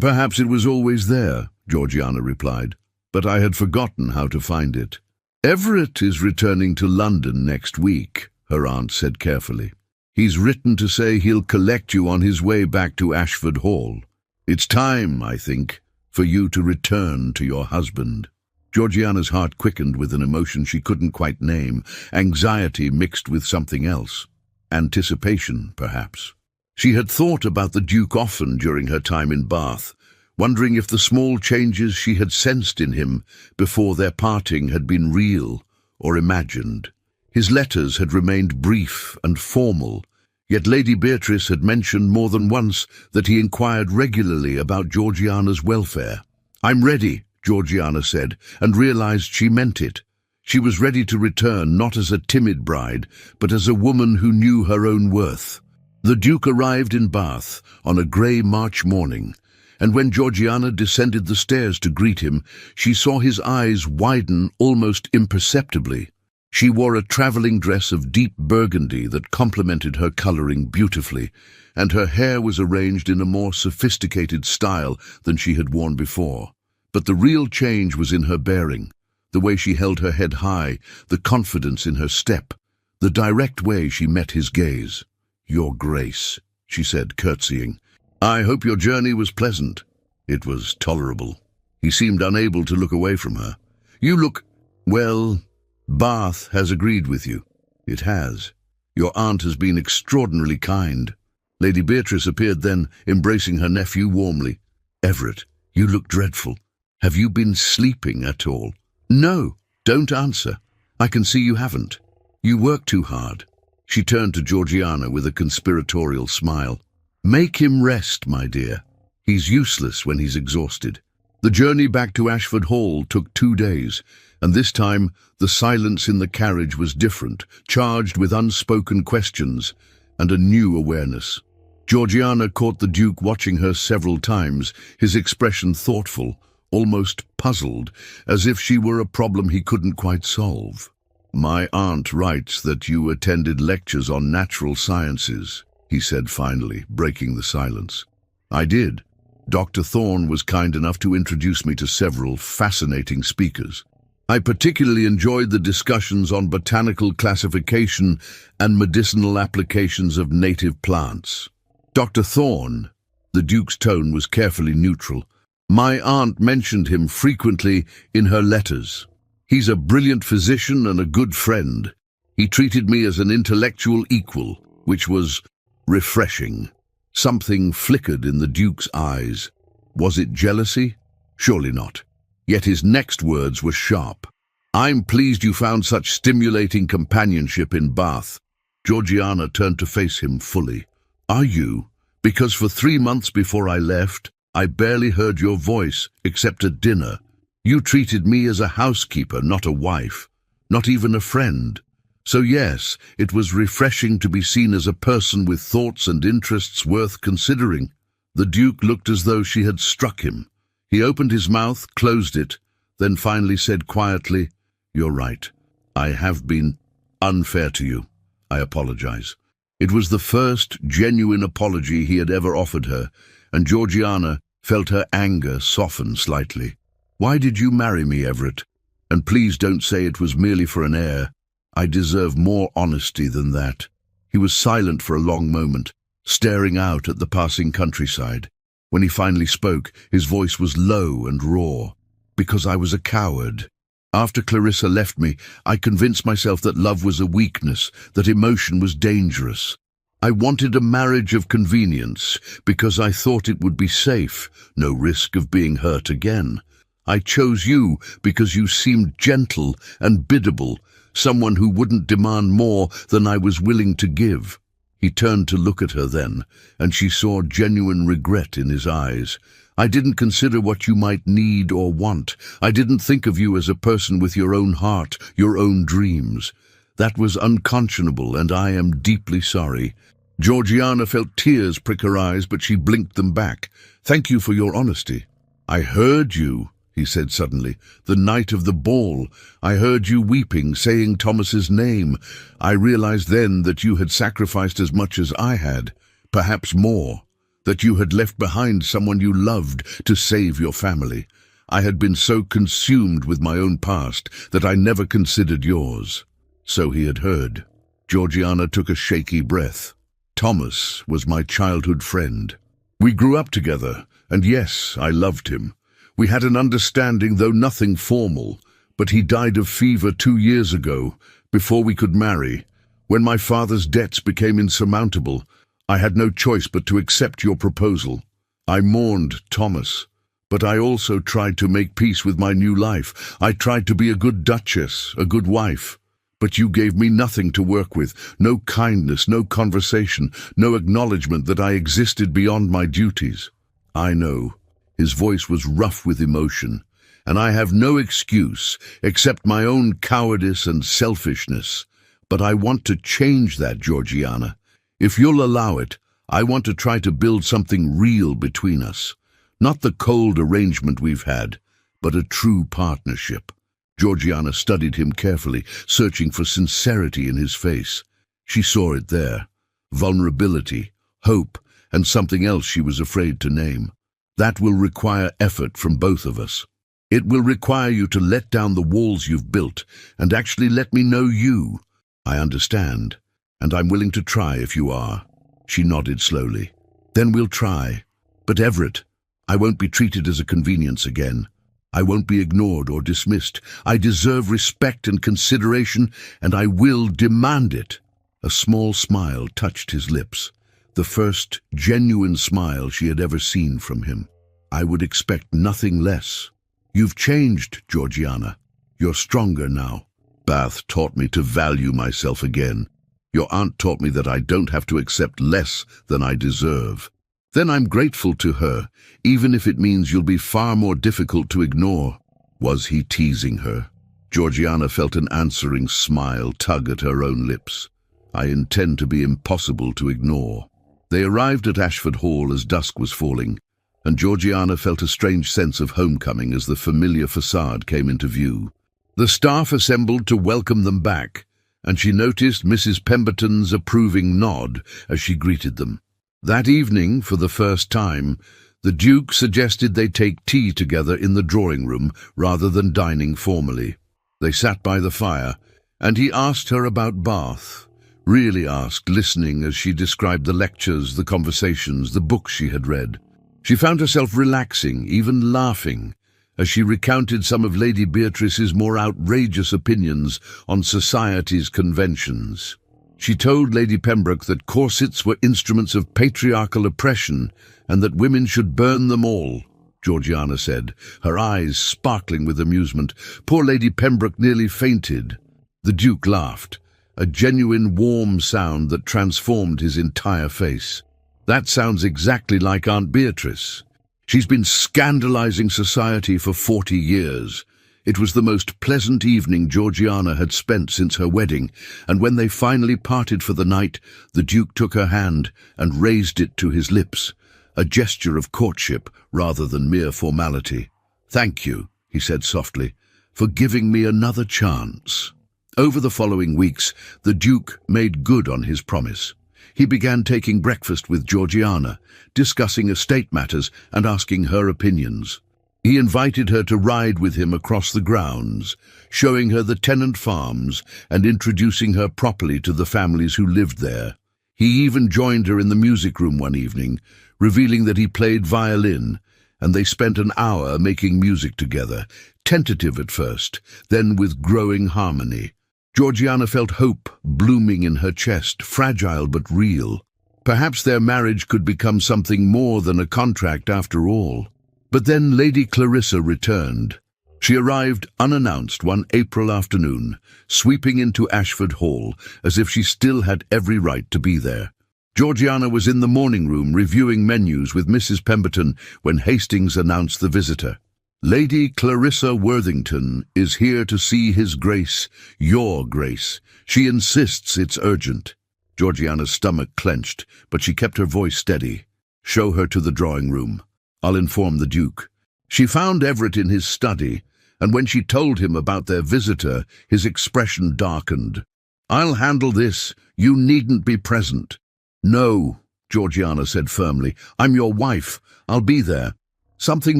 "Perhaps it was always there," Georgiana replied, "but I had forgotten how to find it." "Everett is returning to London next week," her aunt said carefully. "He's written to say he'll collect you on his way back to Ashford Hall. It's time, I think, for you to return to your husband." Georgiana's heart quickened with an emotion she couldn't quite name, anxiety mixed with something else. Anticipation, perhaps. She had thought about the Duke often during her time in Bath, wondering if the small changes she had sensed in him before their parting had been real or imagined. His letters had remained brief and formal, yet Lady Beatrice had mentioned more than once that he inquired regularly about Georgiana's welfare. "I'm ready," Georgiana said, and realized she meant it. She was ready to return not as a timid bride, but as a woman who knew her own worth. The Duke arrived in Bath on a grey March morning, and when Georgiana descended the stairs to greet him, she saw his eyes widen almost imperceptibly. She wore a travelling dress of deep burgundy that complemented her colouring beautifully, and her hair was arranged in a more sophisticated style than she had worn before. But the real change was in her bearing, the way she held her head high, the confidence in her step, the direct way she met his gaze. "Your Grace," she said, curtsying. "I hope your journey was pleasant." It was tolerable. He seemed unable to look away from her. "You look... well, Bath has agreed with you." "It has. Your aunt has been extraordinarily kind." Lady Beatrice appeared then, embracing her nephew warmly. "Everett, you look dreadful. Have you been sleeping at all?" "No, don't answer. I can see you haven't. You work too hard." She turned to Georgiana with a conspiratorial smile. "Make him rest, my dear. He's useless when he's exhausted." The journey back to Ashford Hall took 2 days, and this time the silence in the carriage was different, charged with unspoken questions and a new awareness. Georgiana caught the Duke watching her several times, his expression thoughtful, almost puzzled, as if she were a problem he couldn't quite solve. "My aunt writes that you attended lectures on natural sciences," he said finally, breaking the silence. "I did. Dr. Thorne was kind enough to introduce me to several fascinating speakers. I particularly enjoyed the discussions on botanical classification and medicinal applications of native plants." "Dr. Thorne," the Duke's tone was carefully neutral. "My aunt mentioned him frequently in her letters. He's a brilliant physician and a good friend. He treated me as an intellectual equal, which was refreshing." Something flickered in the Duke's eyes. Was it jealousy? Surely not. Yet his next words were sharp. "I'm pleased you found such stimulating companionship in Bath." Georgiana turned to face him fully. "Are you? Because for 3 months before I left, I barely heard your voice, except at dinner. You treated me as a housekeeper, not a wife, not even a friend. So yes, it was refreshing to be seen as a person with thoughts and interests worth considering." The Duke looked as though she had struck him. He opened his mouth, closed it, then finally said quietly, "You're right. I have been unfair to you. I apologize." It was the first genuine apology he had ever offered her, and Georgiana felt her anger soften slightly. "Why did you marry me, Everett? And please don't say it was merely for an heir. I deserve more honesty than that." He was silent for a long moment, staring out at the passing countryside. When he finally spoke, his voice was low and raw. "Because I was a coward. After Clarissa left me, I convinced myself that love was a weakness, that emotion was dangerous. I wanted a marriage of convenience because I thought it would be safe, no risk of being hurt again. I chose you because you seemed gentle and biddable, someone who wouldn't demand more than I was willing to give." He turned to look at her then, and she saw genuine regret in his eyes. "I didn't consider what you might need or want. I didn't think of you as a person with your own heart, your own dreams. That was unconscionable, and I am deeply sorry." Georgiana felt tears prick her eyes, but she blinked them back. "Thank you for your honesty." "I heard you," he said suddenly, "the night of the ball. I heard you weeping, saying Thomas's name. I realized then that you had sacrificed as much as I had, perhaps more, that you had left behind someone you loved to save your family. I had been so consumed with my own past that I never considered yours." So he had heard. Georgiana took a shaky breath. "Thomas was my childhood friend. We grew up together, and yes, I loved him. We had an understanding, though nothing formal, but he died of fever 2 years ago, before we could marry. When my father's debts became insurmountable, I had no choice but to accept your proposal. I mourned Thomas, but I also tried to make peace with my new life. I tried to be a good duchess, a good wife. But you gave me nothing to work with, no kindness, no conversation, no acknowledgement that I existed beyond my duties. I know." His voice was rough with emotion. "And I have no excuse except my own cowardice and selfishness. But I want to change that, Georgiana. If you'll allow it, I want to try to build something real between us. Not the cold arrangement we've had, but a true partnership." Georgiana studied him carefully, searching for sincerity in his face. She saw it there: vulnerability, hope, and something else she was afraid to name. "That will require effort from both of us. It will require you to let down the walls you've built and actually let me know you." "I understand, and I'm willing to try if you are." She nodded slowly. "Then we'll try. But Everett, I won't be treated as a convenience again. I won't be ignored or dismissed. I deserve respect and consideration, and I will demand it." A small smile touched his lips, the first genuine smile she had ever seen from him. "I would expect nothing less. You've changed, Georgiana. You're stronger now. Bath taught me to value myself again. Your aunt taught me that I don't have to accept less than I deserve. Then I'm grateful to her, even if it means you'll be far more difficult to ignore." Was he teasing her? Georgiana felt an answering smile tug at her own lips. "I intend to be impossible to ignore." They arrived at Ashford Hall as dusk was falling, and Georgiana felt a strange sense of homecoming as the familiar facade came into view. The staff assembled to welcome them back, and she noticed Mrs. Pemberton's approving nod as she greeted them. That evening, for the first time, the Duke suggested they take tea together in the drawing room rather than dining formally. They sat by the fire, and he asked her about Bath. Really asked, listening as she described the lectures, the conversations, the books she had read. She found herself relaxing, even laughing, as she recounted some of Lady Beatrice's more outrageous opinions on society's conventions. She told Lady Pembroke that corsets were instruments of patriarchal oppression and that women should burn them all, Georgiana said, her eyes sparkling with amusement. Poor Lady Pembroke nearly fainted. The Duke laughed, a genuine warm sound that transformed his entire face. "That sounds exactly like Aunt Beatrice. She's been scandalizing society for 40 years. It was the most pleasant evening Georgiana had spent since her wedding, and when they finally parted for the night, the Duke took her hand and raised it to his lips, a gesture of courtship rather than mere formality. "Thank you," he said softly, "for giving me another chance." Over the following weeks, the Duke made good on his promise. He began taking breakfast with Georgiana, discussing estate matters and asking her opinions. He invited her to ride with him across the grounds, showing her the tenant farms and introducing her properly to the families who lived there. He even joined her in the music room one evening, revealing that he played violin, and they spent an hour making music together, tentative at first, then with growing harmony. Georgiana felt hope blooming in her chest, fragile but real. Perhaps their marriage could become something more than a contract after all. But then Lady Clarissa returned. She arrived unannounced one April afternoon, sweeping into Ashford Hall as if she still had every right to be there. Georgiana was in the morning room reviewing menus with Mrs. Pemberton when Hastings announced the visitor. "Lady Clarissa Worthington is here to see His Grace, your Grace. She insists it's urgent." Georgiana's stomach clenched, but she kept her voice steady. "Show her to the drawing room. I'll inform the Duke." She found Everett in his study, and when she told him about their visitor, his expression darkened. "I'll handle this. You needn't be present." "No," Georgiana said firmly. "I'm your wife. I'll be there." Something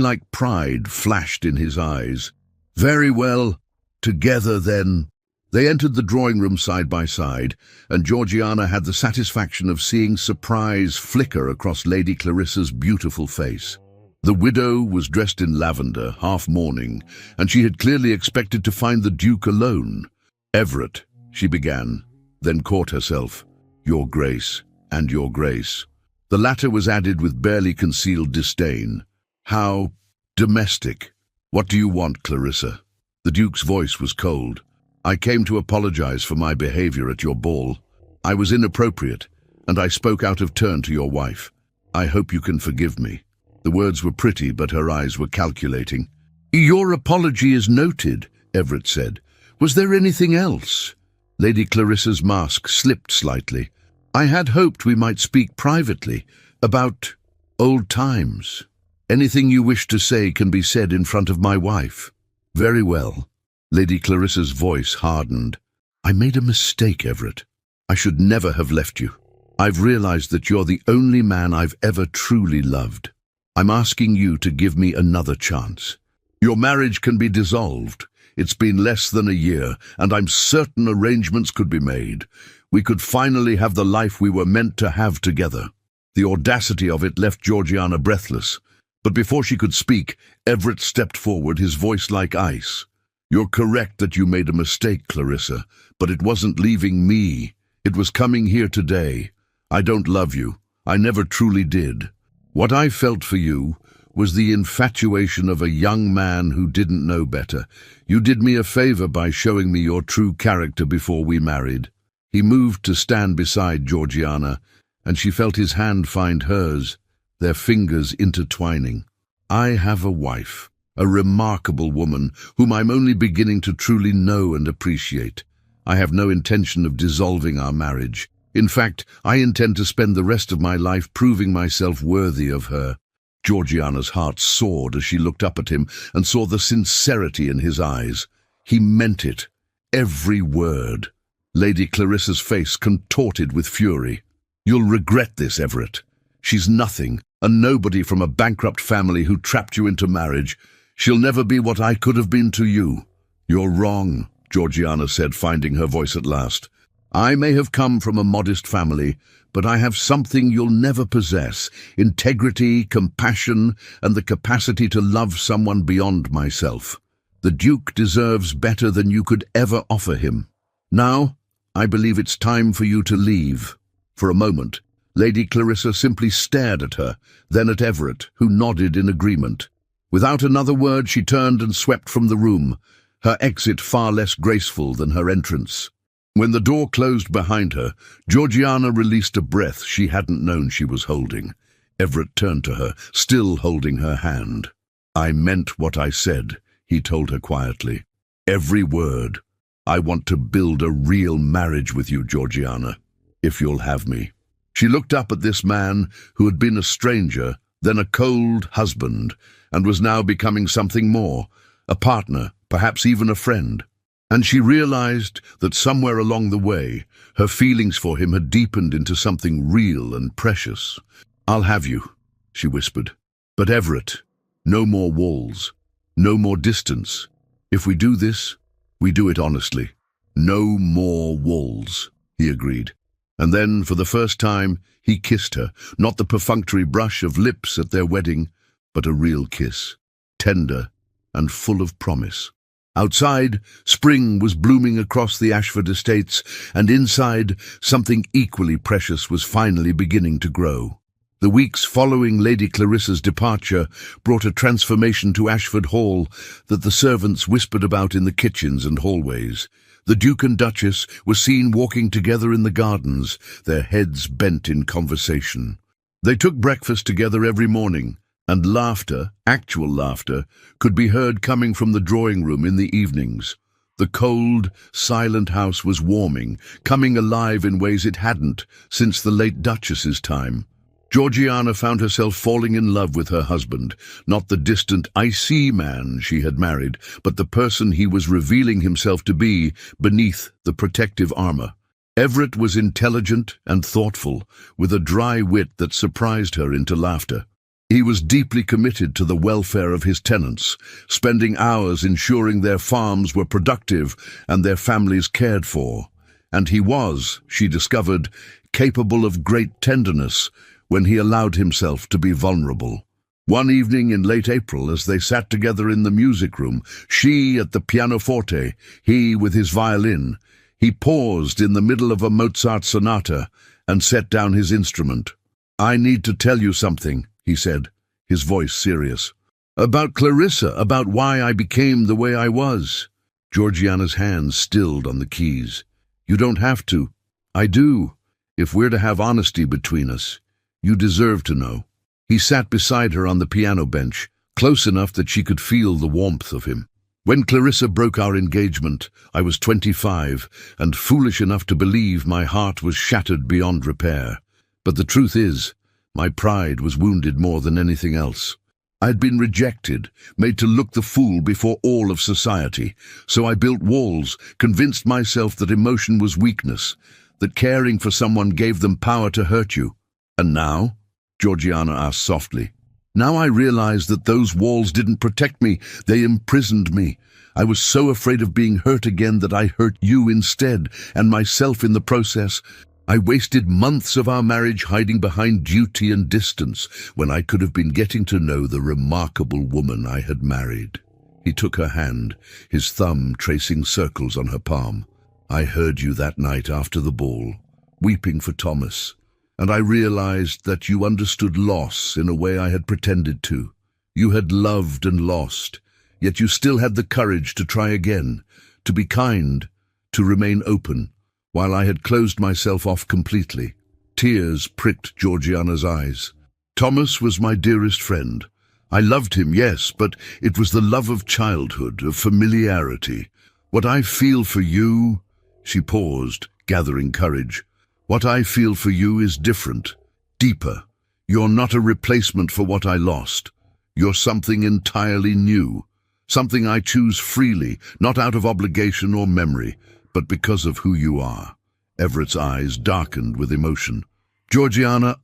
like pride flashed in his eyes. "Very well. Together, then." They entered the drawing room side by side, and Georgiana had the satisfaction of seeing surprise flicker across Lady Clarissa's beautiful face. The widow was dressed in lavender, half mourning, and she had clearly expected to find the Duke alone. "Everett," she began, then caught herself. "Your Grace, and your Grace." The latter was added with barely concealed disdain. "How domestic. What do you want, Clarissa?" The Duke's voice was cold. "I came to apologize for my behavior at your ball. I was inappropriate, and I spoke out of turn to your wife. I hope you can forgive me." The words were pretty, but her eyes were calculating. "Your apology is noted," Everett said. "Was there anything else?" Lady Clarissa's mask slipped slightly. I had hoped we might speak privately about old times. Anything you wish to say can be said in front of my wife." "Very well." Lady Clarissa's voice hardened. "I made a mistake, Everett. I should never have left you. I've realized that you're the only man I've ever truly loved. I'm asking you to give me another chance. Your marriage can be dissolved. It's been less than a year, and I'm certain arrangements could be made. We could finally have the life we were meant to have together." The audacity of it left Georgiana breathless. But before she could speak, Everett stepped forward, his voice like ice. "You're correct that you made a mistake, Clarissa, but it wasn't leaving me. It was coming here today. I don't love you. I never truly did. What I felt for you was the infatuation of a young man who didn't know better. You did me a favor by showing me your true character before we married." He moved to stand beside Georgiana, and she felt his hand find hers, their fingers intertwining. "I have a wife, a remarkable woman, whom I'm only beginning to truly know and appreciate. I have no intention of dissolving our marriage. In fact, I intend to spend the rest of my life proving myself worthy of her." Georgiana's heart soared as she looked up at him and saw the sincerity in his eyes. He meant it, every word. Lady Clarissa's face contorted with fury. "You'll regret this, Everett. She's nothing, a nobody from a bankrupt family who trapped you into marriage. She'll never be what I could have been to you." "You're wrong," Georgiana said, finding her voice at last. "I may have come from a modest family, but I have something you'll never possess: integrity, compassion, and the capacity to love someone beyond myself. The Duke deserves better than you could ever offer him. Now, I believe it's time for you to leave." For a moment, Lady Clarissa simply stared at her, then at Everett, who nodded in agreement. Without another word, she turned and swept from the room, her exit far less graceful than her entrance. When the door closed behind her, Georgiana released a breath she hadn't known she was holding. Everett turned to her, still holding her hand. "I meant what I said," he told her quietly. "Every word. I want to build a real marriage with you, Georgiana, if you'll have me." She looked up at this man who had been a stranger, then a cold husband, and was now becoming something more, a partner, perhaps even a friend. And she realized that somewhere along the way, her feelings for him had deepened into something real and precious. "I'll have you," she whispered. "But Everett, no more walls, no more distance. If we do this, we do it honestly." "No more walls," he agreed. And then, for the first time, he kissed her, not the perfunctory brush of lips at their wedding, but a real kiss, tender and full of promise. Outside, spring was blooming across the Ashford estates, and inside, something equally precious was finally beginning to grow. The weeks following Lady Clarissa's departure brought a transformation to Ashford Hall that the servants whispered about in the kitchens and hallways. The Duke and Duchess were seen walking together in the gardens, their heads bent in conversation. They took breakfast together every morning, and laughter, actual laughter, could be heard coming from the drawing-room in the evenings. The cold, silent house was warming, coming alive in ways it hadn't since the late Duchess's time. Georgiana found herself falling in love with her husband, not the distant, icy man she had married, but the person he was revealing himself to be beneath the protective armor. Everett was intelligent and thoughtful, with a dry wit that surprised her into laughter. He was deeply committed to the welfare of his tenants, spending hours ensuring their farms were productive and their families cared for. And he was, she discovered, capable of great tenderness when he allowed himself to be vulnerable. One evening in late April, as they sat together in the music room, she at the pianoforte, he with his violin, he paused in the middle of a Mozart sonata and set down his instrument. "I need to tell you something," he said, his voice serious. "About Clarissa, about why I became the way I was." Georgiana's hands stilled on the keys. "You don't have to. I do. If we're to have honesty between us, you deserve to know." He sat beside her on the piano bench, close enough that she could feel the warmth of him. When Clarissa broke our engagement, I was 25 and foolish enough to believe my heart was shattered beyond repair. But the truth is, my pride was wounded more than anything else. I had been rejected, made to look the fool before all of society, so I built walls, convinced myself that emotion was weakness, that caring for someone gave them power to hurt you. And now? Georgiana asked softly. Now I realized that those walls didn't protect me, they imprisoned me. I was so afraid of being hurt again that I hurt you instead, and myself in the process. I wasted months of our marriage hiding behind duty and distance, when I could have been getting to know the remarkable woman I had married. He took her hand, his thumb tracing circles on her palm. I heard you that night after the ball, weeping for Thomas, and I realized that you understood loss in a way I had pretended to. You had loved and lost, yet you still had the courage to try again, to be kind, to remain open, while I had closed myself off completely. Tears pricked Georgiana's eyes. Thomas was my dearest friend. I loved him, yes, but it was the love of childhood, of familiarity. What I feel for you— She paused, gathering courage. What I feel for you is different, deeper. You're not a replacement for what I lost. You're something entirely new, something I choose freely, not out of obligation or memory, but because of who you are. Everett's eyes darkened with emotion. Georgiana,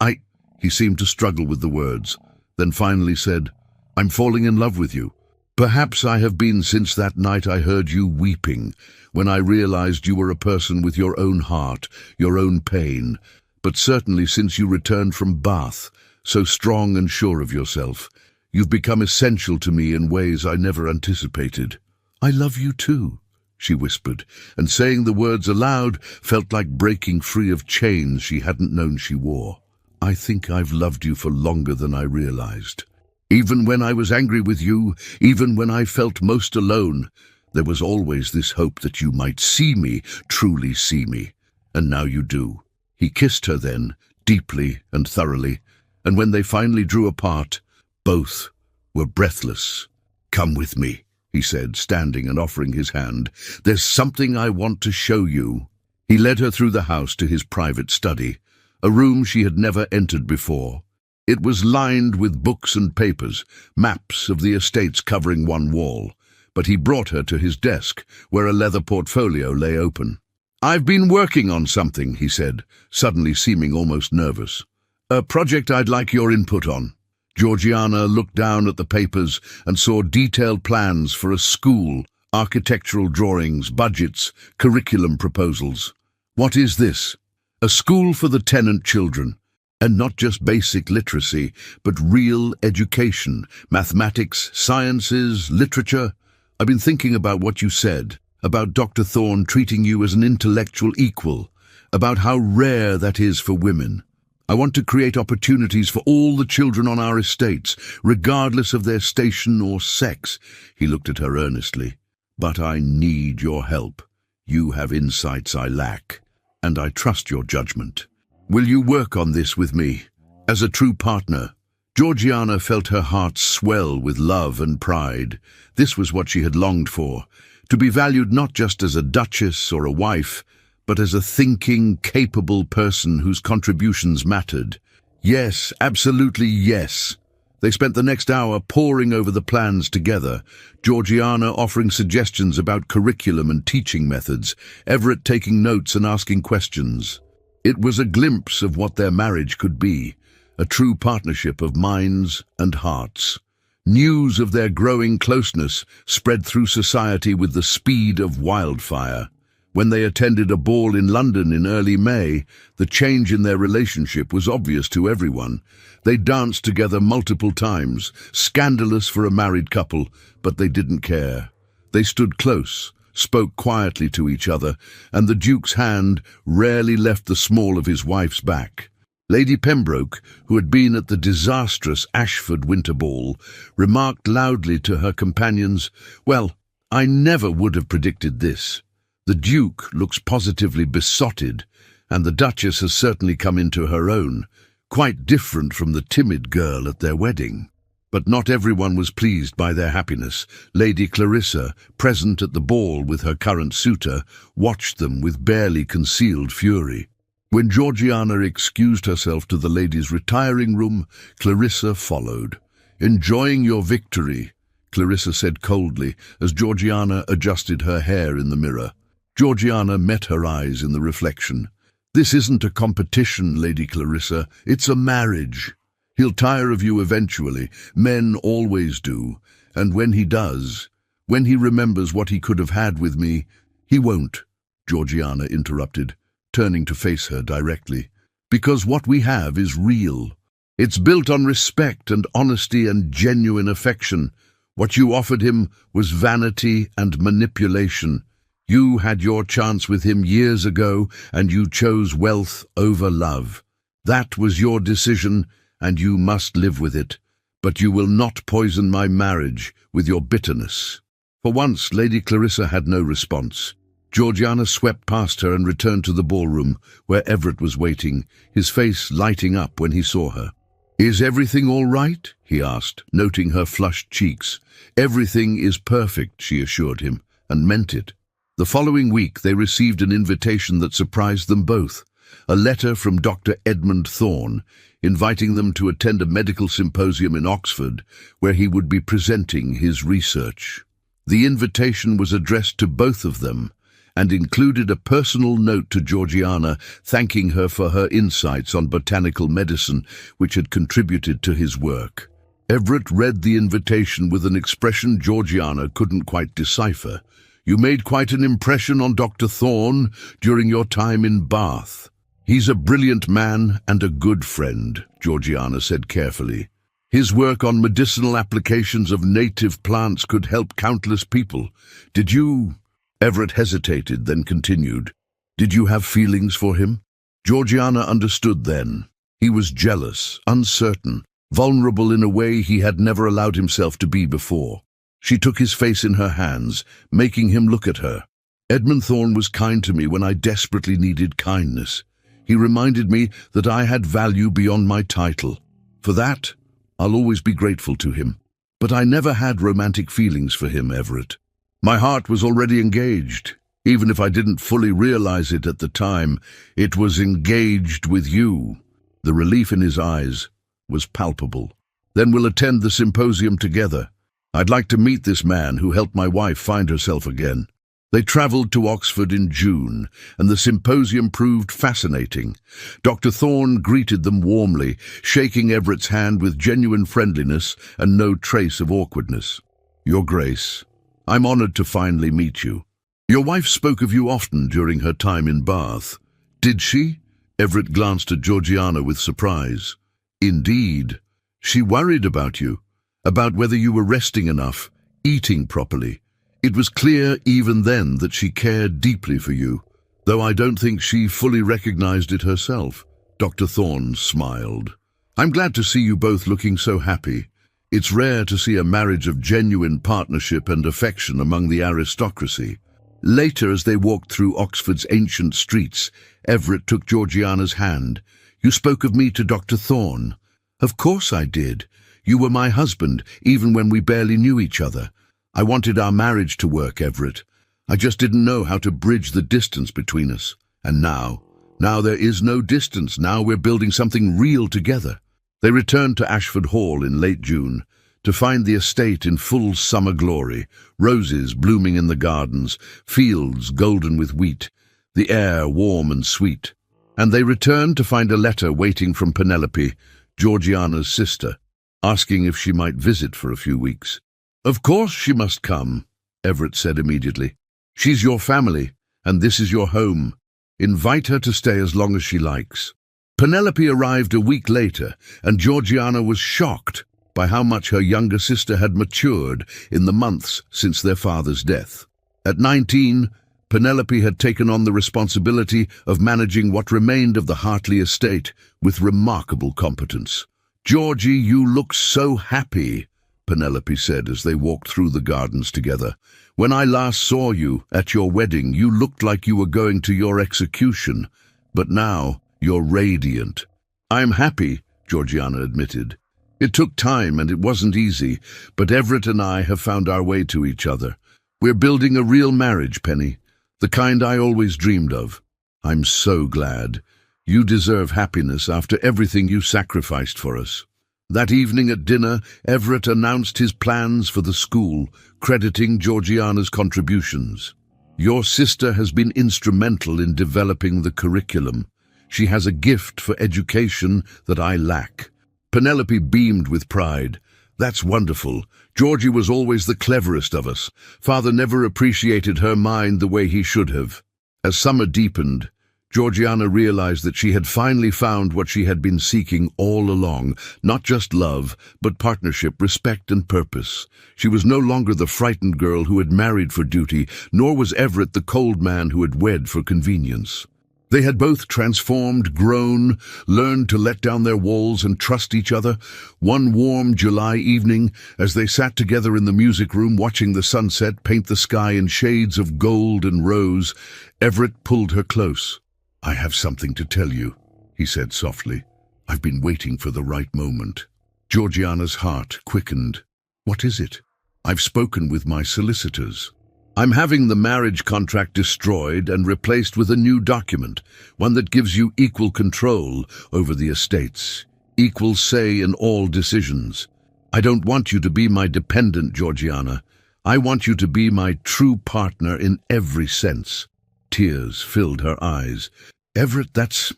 He seemed to struggle with the words, then finally said, I'm falling in love with you. Perhaps I have been since that night I heard you weeping, when I realized you were a person with your own heart, your own pain, but certainly since you returned from Bath, so strong and sure of yourself. You've become essential to me in ways I never anticipated. I love you too, she whispered, and saying the words aloud felt like breaking free of chains she hadn't known she wore. I think I've loved you for longer than I realized. Even when I was angry with you, even when I felt most alone, there was always this hope that you might see me, truly see me. And now you do. He kissed her then, deeply and thoroughly, and when they finally drew apart, both were breathless. Come with me, he said, standing and offering his hand. There's something I want to show you. He led her through the house to his private study, a room she had never entered before. It was lined with books and papers, maps of the estates covering one wall, but he brought her to his desk, where a leather portfolio lay open. I've been working on something, he said, suddenly seeming almost nervous. A project I'd like your input on. Georgiana looked down at the papers and saw detailed plans for a school, architectural drawings, budgets, curriculum proposals. What is this? A school for the tenant children. And not just basic literacy, but real education, mathematics, sciences, literature. I've been thinking about what you said, about Dr. Thorne treating you as an intellectual equal, about how rare that is for women. I want to create opportunities for all the children on our estates, regardless of their station or sex. He looked at her earnestly. But I need your help. You have insights I lack, and I trust your judgment. Will you work on this with me, as a true partner? Georgiana felt her heart swell with love and pride. This was what she had longed for, to be valued not just as a duchess or a wife, but as a thinking, capable person whose contributions mattered. Yes, absolutely yes. They spent the next hour poring over the plans together, Georgiana offering suggestions about curriculum and teaching methods, Everett taking notes and asking questions. It was a glimpse of what their marriage could be, a true partnership of minds and hearts. News of their growing closeness spread through society with the speed of wildfire. When they attended a ball in London in early May, the change in their relationship was obvious to everyone. They danced together multiple times, scandalous for a married couple, but they didn't care. They stood close, spoke quietly to each other, and the Duke's hand rarely left the small of his wife's back. Lady Pembroke, who had been at the disastrous Ashford winter ball, remarked loudly to her companions, "Well, I never would have predicted this. The Duke looks positively besotted, and the Duchess has certainly come into her own, quite different from the timid girl at their wedding." But not everyone was pleased by their happiness. Lady Clarissa, present at the ball with her current suitor, watched them with barely concealed fury. When Georgiana excused herself to the ladies' retiring room, Clarissa followed. "Enjoying your victory," Clarissa said coldly as Georgiana adjusted her hair in the mirror. Georgiana met her eyes in the reflection. "This isn't a competition, Lady Clarissa. It's a marriage. He'll tire of you eventually. Men always do. And when he does, when he remembers what he could have had with me—" "He won't," Georgiana interrupted, turning to face her directly. "Because what we have is real. It's built on respect and honesty and genuine affection. What you offered him was vanity and manipulation. You had your chance with him years ago, and you chose wealth over love. That was your decision, and you must live with it. But you will not poison my marriage with your bitterness." For once, Lady Clarissa had no response. Georgiana swept past her and returned to the ballroom, where Everett was waiting, his face lighting up when he saw her. "Is everything all right?" he asked, noting her flushed cheeks. "Everything is perfect," she assured him, and meant it. The following week they received an invitation that surprised them both, a letter from Dr. Edmund Thorne, inviting them to attend a medical symposium in Oxford, where he would be presenting his research. The invitation was addressed to both of them, and included a personal note to Georgiana thanking her for her insights on botanical medicine, which had contributed to his work. Everett read the invitation with an expression Georgiana couldn't quite decipher. "You made quite an impression on Dr. Thorne during your time in Bath." "He's a brilliant man and a good friend," Georgiana said carefully. "His work on medicinal applications of native plants could help countless people. Did you—" Everett hesitated, then continued. "Did you have feelings for him?" Georgiana understood then. He was jealous, uncertain, vulnerable in a way he had never allowed himself to be before. She took his face in her hands, making him look at her. "Edmund Thorne was kind to me when I desperately needed kindness. He reminded me that I had value beyond my title. For that, I'll always be grateful to him. But I never had romantic feelings for him, Everett. My heart was already engaged. Even if I didn't fully realize it at the time, it was engaged with you." The relief in his eyes was palpable. "Then we'll attend the symposium together. I'd like to meet this man who helped my wife find herself again." They travelled to Oxford in June, and the symposium proved fascinating. Dr. Thorne greeted them warmly, shaking Everett's hand with genuine friendliness and no trace of awkwardness. "Your Grace, I'm honoured to finally meet you. Your wife spoke of you often during her time in Bath." "Did she?" Everett glanced at Georgiana with surprise. "Indeed. She worried about you, about whether you were resting enough, eating properly. It was clear even then that she cared deeply for you, though I don't think she fully recognized it herself." Dr. Thorne smiled. "I'm glad to see you both looking so happy. It's rare to see a marriage of genuine partnership and affection among the aristocracy." Later, as they walked through Oxford's ancient streets, Everett took Georgiana's hand. "You spoke of me to Dr. Thorne." "Of course I did. You were my husband, even when we barely knew each other. I wanted our marriage to work, Everett. I just didn't know how to bridge the distance between us. And now there is no distance. Now we're building something real together." They returned to Ashford Hall in late June to find the estate in full summer glory, roses blooming in the gardens, fields golden with wheat, the air warm and sweet. And they returned to find a letter waiting from Penelope, Georgiana's sister, asking if she might visit for a few weeks. "Of course she must come," Everett said immediately. "She's your family, and this is your home. Invite her to stay as long as she likes." Penelope arrived a week later, and Georgiana was shocked by how much her younger sister had matured in the months since their father's death. At 19, Penelope had taken on the responsibility of managing what remained of the Hartley estate with remarkable competence. "Georgie, you look so happy," Penelope said as they walked through the gardens together. "When I last saw you at your wedding, you looked like you were going to your execution, but now you're radiant." "I'm happy," Georgiana admitted. It took time and it wasn't easy, but Everett and I have found our way to each other. We're building a real marriage, Penny, the kind I always dreamed of. I'm so glad. You deserve happiness after everything you sacrificed for us." That evening at dinner, Everett announced his plans for the school, crediting Georgiana's contributions. "Your sister has been instrumental in developing the curriculum. She has a gift for education that I lack." Penelope beamed with pride. "That's wonderful. Georgie was always the cleverest of us. Father never appreciated her mind the way he should have." As summer deepened, Georgiana realized that she had finally found what she had been seeking all along, not just love, but partnership, respect, and purpose. She was no longer the frightened girl who had married for duty, nor was Everett the cold man who had wed for convenience. They had both transformed, grown, learned to let down their walls and trust each other. One warm July evening, as they sat together in the music room watching the sunset paint the sky in shades of gold and rose, Everett pulled her close. "I have something to tell you," he said softly. "I've been waiting for the right moment." Georgiana's heart quickened. "What is it?" "I've spoken with my solicitors. I'm having the marriage contract destroyed and replaced with a new document, one that gives you equal control over the estates, equal say in all decisions. I don't want you to be my dependent, Georgiana. I want you to be my true partner in every sense." Tears filled her eyes. "Everett, that's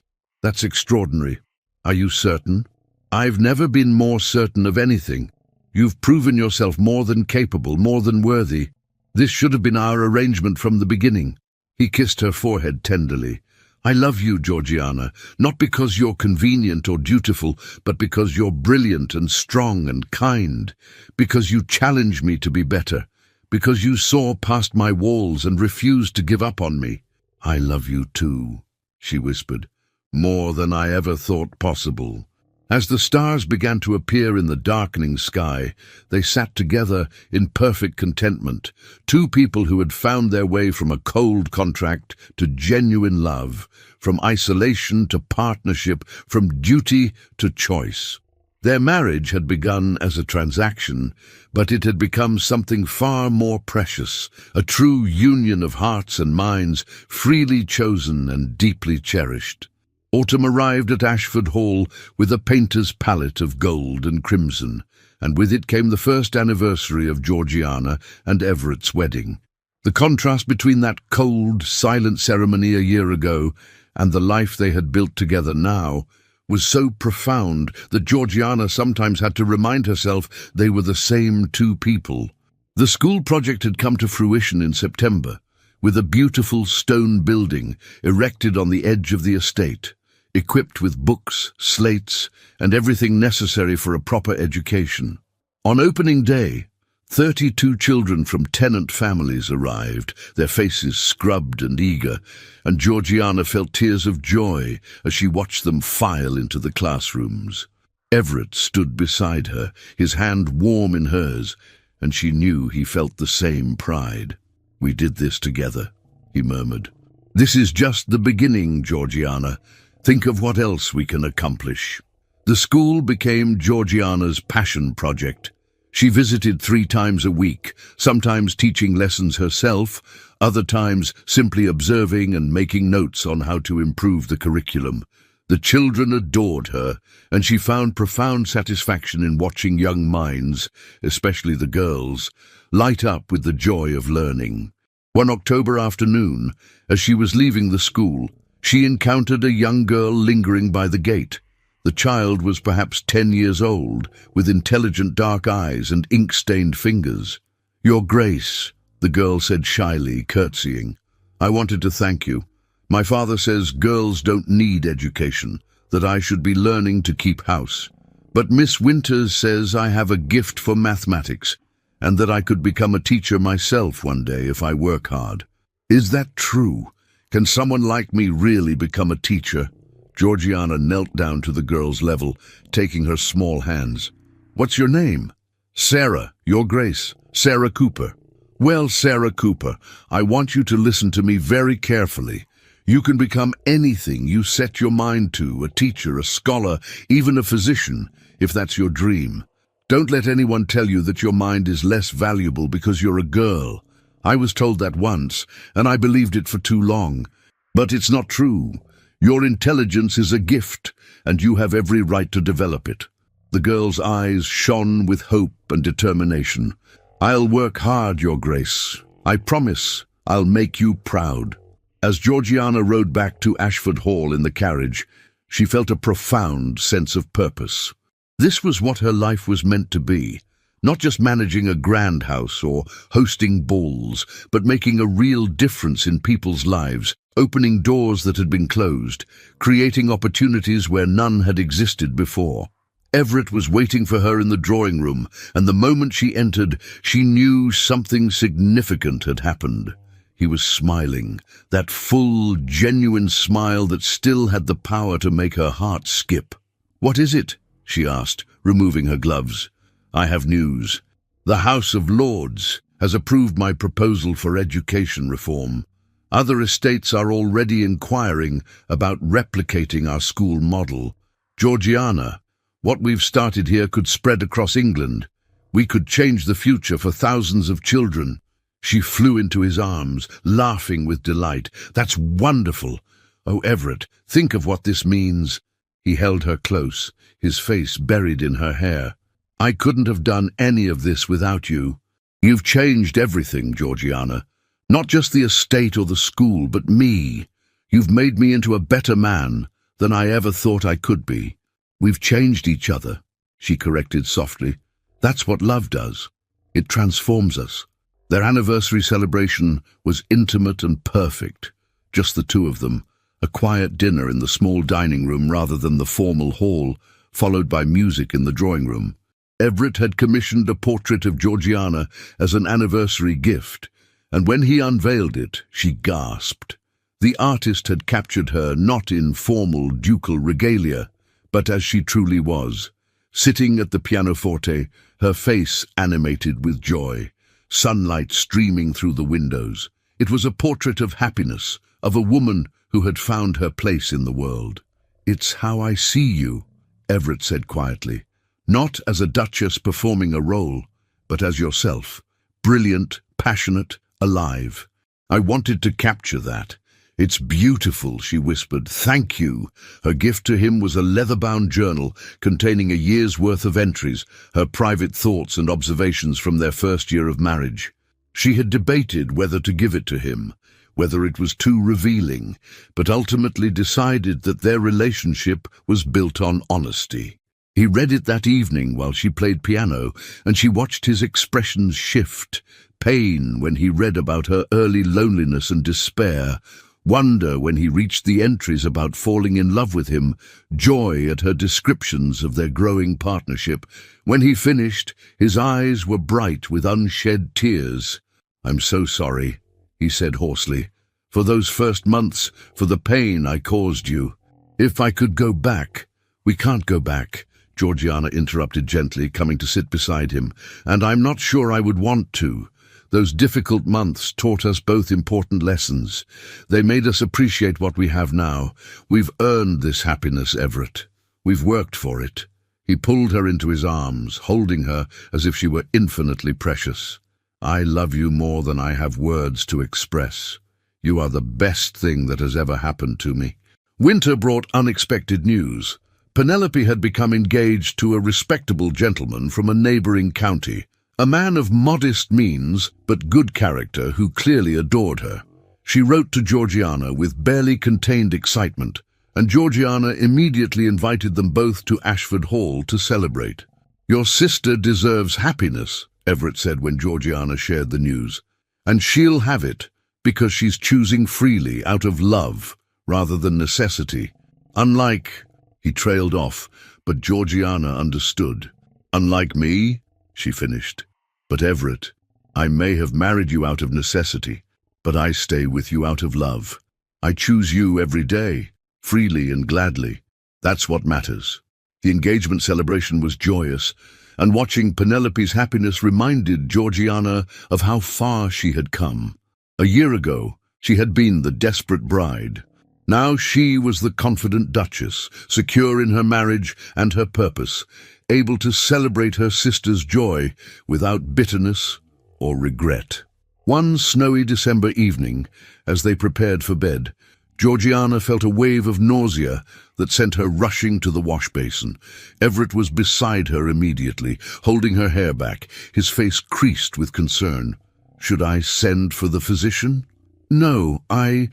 extraordinary. Are you certain?" "I've never been more certain of anything. You've proven yourself more than capable, more than worthy. This should have been our arrangement from the beginning." He kissed her forehead tenderly. "I love you, Georgiana, not because you're convenient or dutiful, but because you're brilliant and strong and kind, because you challenge me to be better, because you saw past my walls and refused to give up on me." "I love you too," she whispered, "more than I ever thought possible." As the stars began to appear in the darkening sky, they sat together in perfect contentment, two people who had found their way from a cold contract to genuine love, from isolation to partnership, from duty to choice. Their marriage had begun as a transaction, but it had become something far more precious, a true union of hearts and minds, freely chosen and deeply cherished. Autumn arrived at Ashford Hall with a painter's palette of gold and crimson, and with it came the first anniversary of Georgiana and Everett's wedding. The contrast between that cold, silent ceremony a year ago and the life they had built together now was so profound that Georgiana sometimes had to remind herself they were the same two people. The school project had come to fruition in September, with a beautiful stone building erected on the edge of the estate, equipped with books, slates, and everything necessary for a proper education. On opening day, 32 children from tenant families arrived, their faces scrubbed and eager, and Georgiana felt tears of joy as she watched them file into the classrooms. Everett stood beside her, his hand warm in hers, and she knew he felt the same pride. "We did this together," he murmured. "This is just the beginning, Georgiana. Think of what else we can accomplish." The school became Georgiana's passion project. She visited 3 times a week, sometimes teaching lessons herself, other times simply observing and making notes on how to improve the curriculum. The children adored her, and she found profound satisfaction in watching young minds, especially the girls, light up with the joy of learning. One October afternoon, as she was leaving the school, she encountered a young girl lingering by the gate. The child was perhaps 10 years old, with intelligent dark eyes and ink-stained fingers. "Your Grace," the girl said shyly, curtsying. "I wanted to thank you. My father says girls don't need education, that I should be learning to keep house. But Miss Winters says I have a gift for mathematics, and that I could become a teacher myself one day if I work hard. Is that true? Can someone like me really become a teacher?" Georgiana knelt down to the girl's level, taking her small hands. "What's your name?" "Sarah, Your Grace, Sarah Cooper." "Well, Sarah Cooper, I want you to listen to me very carefully. You can become anything you set your mind to, a teacher, a scholar, even a physician, if that's your dream. Don't let anyone tell you that your mind is less valuable because you're a girl. I was told that once, and I believed it for too long. But it's not true. Your intelligence is a gift, and you have every right to develop it. The girl's eyes shone with hope and determination. I'll work hard, Your Grace. I promise I'll make you proud. As Georgiana rode back to Ashford Hall in the carriage, she felt a profound sense of purpose. This was what her life was meant to be, not just managing a grand house or hosting balls, but making a real difference in people's lives, opening doors that had been closed, creating opportunities where none had existed before. Everett was waiting for her in the drawing room, and the moment she entered, she knew something significant had happened. He was smiling, that full, genuine smile that still had the power to make her heart skip. "What is it?" she asked, removing her gloves. "I have news. The House of Lords has approved my proposal for education reform. Other estates are already inquiring about replicating our school model. Georgiana, what we've started here could spread across England. We could change the future for thousands of children." She flew into his arms, laughing with delight. "That's wonderful! Oh, Everett, think of what this means." He held her close, his face buried in her hair. "I couldn't have done any of this without you. You've changed everything, Georgiana. Not just the estate or the school, but me. You've made me into a better man than I ever thought I could be." "We've changed each other," she corrected softly. "That's what love does. It transforms us." Their anniversary celebration was intimate and perfect. Just the two of them, a quiet dinner in the small dining room rather than the formal hall, followed by music in the drawing room. Everett had commissioned a portrait of Georgiana as an anniversary gift, and when he unveiled it, she gasped. The artist had captured her not in formal ducal regalia, but as she truly was, sitting at the pianoforte, her face animated with joy, sunlight streaming through the windows. It was a portrait of happiness, of a woman who had found her place in the world. "It's how I see you," Everett said quietly. "Not as a duchess performing a role, but as yourself, brilliant, passionate, alive. I wanted to capture that. It's beautiful," she whispered. "Thank you." Her gift to him was a leather-bound journal containing a year's worth of entries, her private thoughts and observations from their first year of marriage. She had debated whether to give it to him, whether it was too revealing, but ultimately decided that their relationship was built on honesty. He read it that evening while she played piano, and she watched his expressions shift. Pain when he read about her early loneliness and despair, wonder when he reached the entries about falling in love with him, joy at her descriptions of their growing partnership. When he finished, his eyes were bright with unshed tears. "I'm so sorry," he said hoarsely, "for those first months, for the pain I caused you. If I could go back—" "We can't go back," Georgiana interrupted gently, coming to sit beside him, "and I'm not sure I would want to. Those difficult months taught us both important lessons. They made us appreciate what we have now. We've earned this happiness, Everett. We've worked for it." He pulled her into his arms, holding her as if she were infinitely precious. "I love you more than I have words to express. You are the best thing that has ever happened to me." Winter brought unexpected news. Penelope had become engaged to a respectable gentleman from a neighbouring county, a man of modest means but good character who clearly adored her. She wrote to Georgiana with barely contained excitement, and Georgiana immediately invited them both to Ashford Hall to celebrate. "Your sister deserves happiness," Everett said when Georgiana shared the news, "and she'll have it because she's choosing freely out of love rather than necessity. Unlike—" He trailed off, but Georgiana understood. "Unlike me," she finished. "But Everett, I may have married you out of necessity, but I stay with you out of love. I choose you every day, freely and gladly. That's what matters." The engagement celebration was joyous, and watching Penelope's happiness reminded Georgiana of how far she had come. A year ago, she had been the desperate bride, Now she was the confident duchess, secure in her marriage and her purpose, able to celebrate her sister's joy without bitterness or regret. One snowy December evening, as they prepared for bed, Georgiana felt a wave of nausea that sent her rushing to the wash basin. Everett was beside her immediately, holding her hair back, his face creased with concern. "Should I send for the physician?" "No, I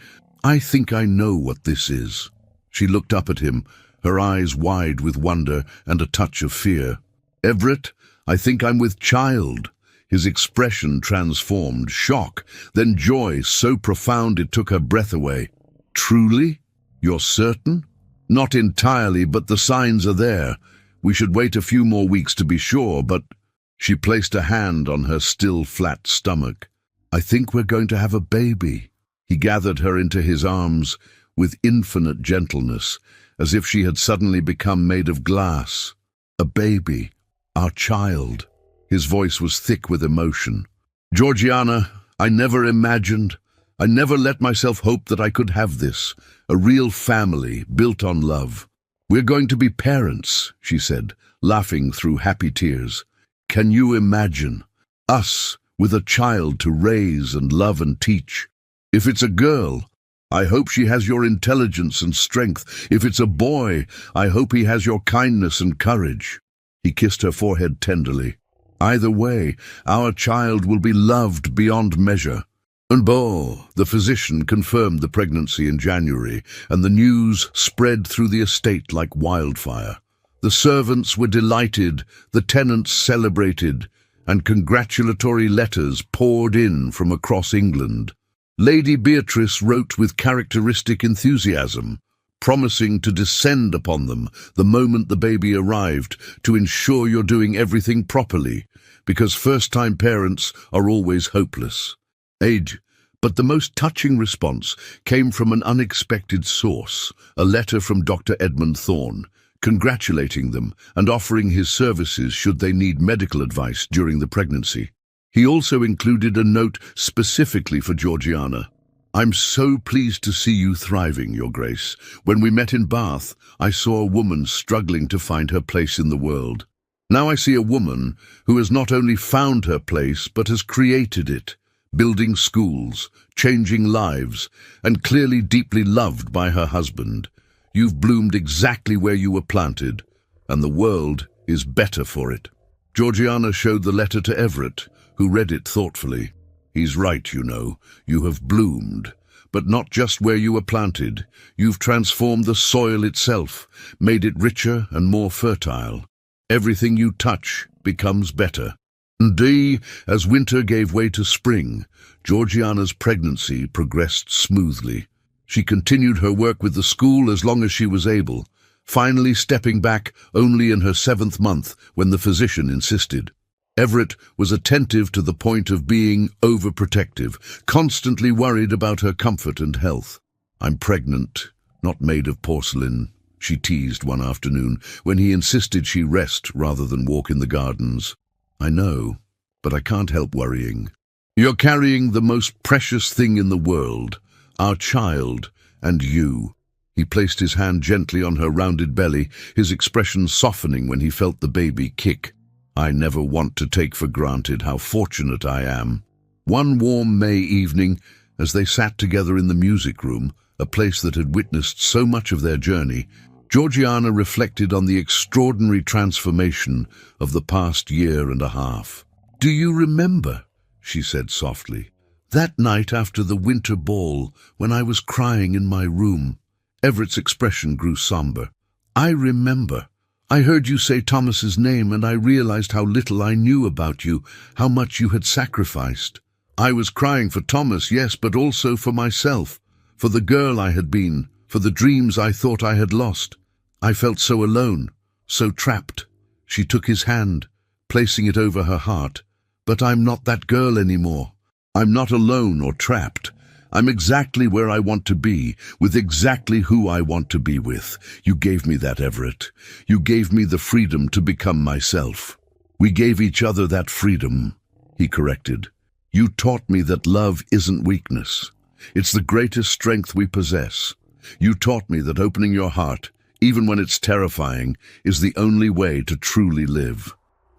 think I know what this is." She looked up at him, her eyes wide with wonder and a touch of fear. "Everett, I think I'm with child." His expression transformed, shock, then joy so profound it took her breath away. "Truly? You're certain?" "Not entirely, but the signs are there. We should wait a few more weeks to be sure, but—" She placed a hand on her still flat stomach. "I think we're going to have a baby." He gathered her into his arms with infinite gentleness, as if she had suddenly become made of glass. "A baby. Our child." His voice was thick with emotion. "Georgiana, I never let myself hope that I could have this, a real family built on love. We're going to be parents," she said, laughing through happy tears. "Can you imagine? Us, with a child to raise and love and teach. If it's a girl, I hope she has your intelligence and strength. If it's a boy, I hope he has your kindness and courage." He kissed her forehead tenderly. "Either way, our child will be loved beyond measure." And the physician confirmed the pregnancy in January, and the news spread through the estate like wildfire. The servants were delighted, the tenants celebrated, and congratulatory letters poured in from across England. Lady Beatrice wrote with characteristic enthusiasm, promising to descend upon them the moment the baby arrived to ensure you're doing everything properly, because first-time parents are always hopeless. But the most touching response came from an unexpected source, a letter from Dr. Edmund Thorne, congratulating them and offering his services should they need medical advice during the pregnancy. He also included a note specifically for Georgiana. "I'm so pleased to see you thriving, Your Grace. When we met in Bath, I saw a woman struggling to find her place in the world. Now I see a woman who has not only found her place but has created it, building schools, changing lives, and clearly deeply loved by her husband. You've bloomed exactly where you were planted, and the world is better for it." Georgiana showed the letter to Everett, who read it thoughtfully. "He's right, you know. You have bloomed, but not just where you were planted. You've transformed the soil itself, made it richer and more fertile. Everything you touch becomes better." Indeed, as winter gave way to spring, Georgiana's pregnancy progressed smoothly. She continued her work with the school as long as she was able, finally stepping back only in her 7th month when the physician insisted. Everett was attentive to the point of being overprotective, constantly worried about her comfort and health. "I'm pregnant, not made of porcelain," she teased one afternoon when he insisted she rest rather than walk in the gardens. "I know, but I can't help worrying. You're carrying the most precious thing in the world, our child, and you." He placed his hand gently on her rounded belly, his expression softening when he felt the baby kick. "I never want to take for granted how fortunate I am." One warm May evening, as they sat together in the music room, a place that had witnessed so much of their journey, Georgiana reflected on the extraordinary transformation of the past year and a half. "Do you remember," she said softly, "that night after the winter ball when I was crying in my room?" Everett's expression grew somber. "I remember. I heard you say Thomas's name and I realized how little I knew about you, how much you had sacrificed. I was crying for Thomas, yes, but also for myself, for the girl I had been, for the dreams I thought I had lost. I felt so alone, so trapped." She took his hand, placing it over her heart. "But I'm not that girl anymore. I'm not alone or trapped. I'm exactly where I want to be, with exactly who I want to be with. You gave me that, Everett. You gave me the freedom to become myself." "We gave each other that freedom," he corrected. "You taught me that love isn't weakness. It's the greatest strength we possess. You taught me that opening your heart, even when it's terrifying, is the only way to truly live.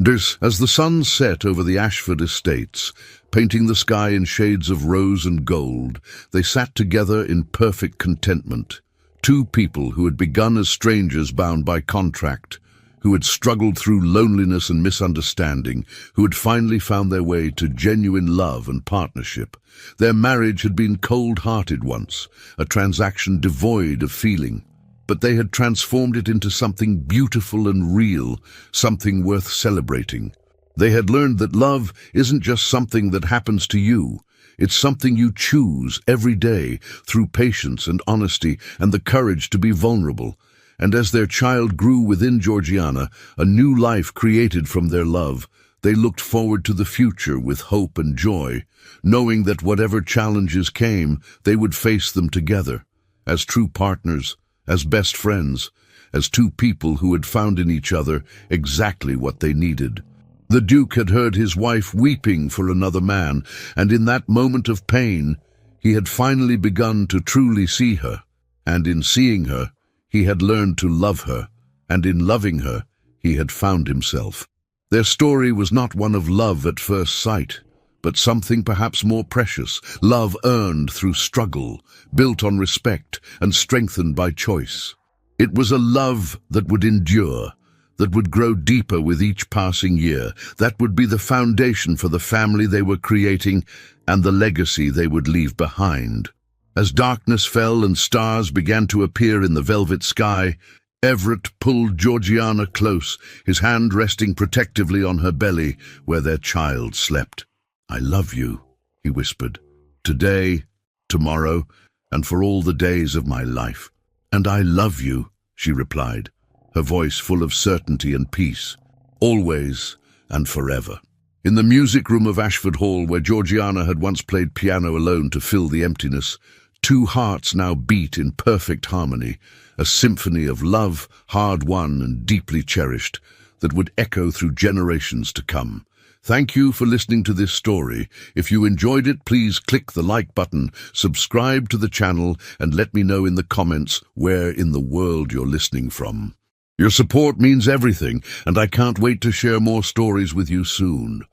As the sun set over the Ashford estates, painting the sky in shades of rose and gold, they sat together in perfect contentment. Two people who had begun as strangers bound by contract, who had struggled through loneliness and misunderstanding, who had finally found their way to genuine love and partnership. Their marriage had been cold-hearted once, a transaction devoid of feeling, but they had transformed it into something beautiful and real, something worth celebrating. They had learned that love isn't just something that happens to you. It's something you choose every day through patience and honesty and the courage to be vulnerable. And as their child grew within Georgiana, a new life created from their love, they looked forward to the future with hope and joy, knowing that whatever challenges came, they would face them together, as true partners, as best friends, as two people who had found in each other exactly what they needed. The Duke had heard his wife weeping for another man, and in that moment of pain, he had finally begun to truly see her, and in seeing her, he had learned to love her, and in loving her, he had found himself. Their story was not one of love at first sight, but something perhaps more precious, love earned through struggle, built on respect and strengthened by choice. It was a love that would endure, that would grow deeper with each passing year, that would be the foundation for the family they were creating and the legacy they would leave behind. As darkness fell and stars began to appear in the velvet sky, Everett pulled Georgiana close, his hand resting protectively on her belly where their child slept. "I love you," he whispered, "today, tomorrow, and for all the days of my life." "And I love you," she replied, her voice full of certainty and peace, "always and forever." In the music room of Ashford Hall, where Georgiana had once played piano alone to fill the emptiness, two hearts now beat in perfect harmony, a symphony of love, hard-won and deeply cherished, that would echo through generations to come. Thank you for listening to this story. If you enjoyed it, please click the like button, subscribe to the channel, and let me know in the comments where in the world you're listening from. Your support means everything, and I can't wait to share more stories with you soon.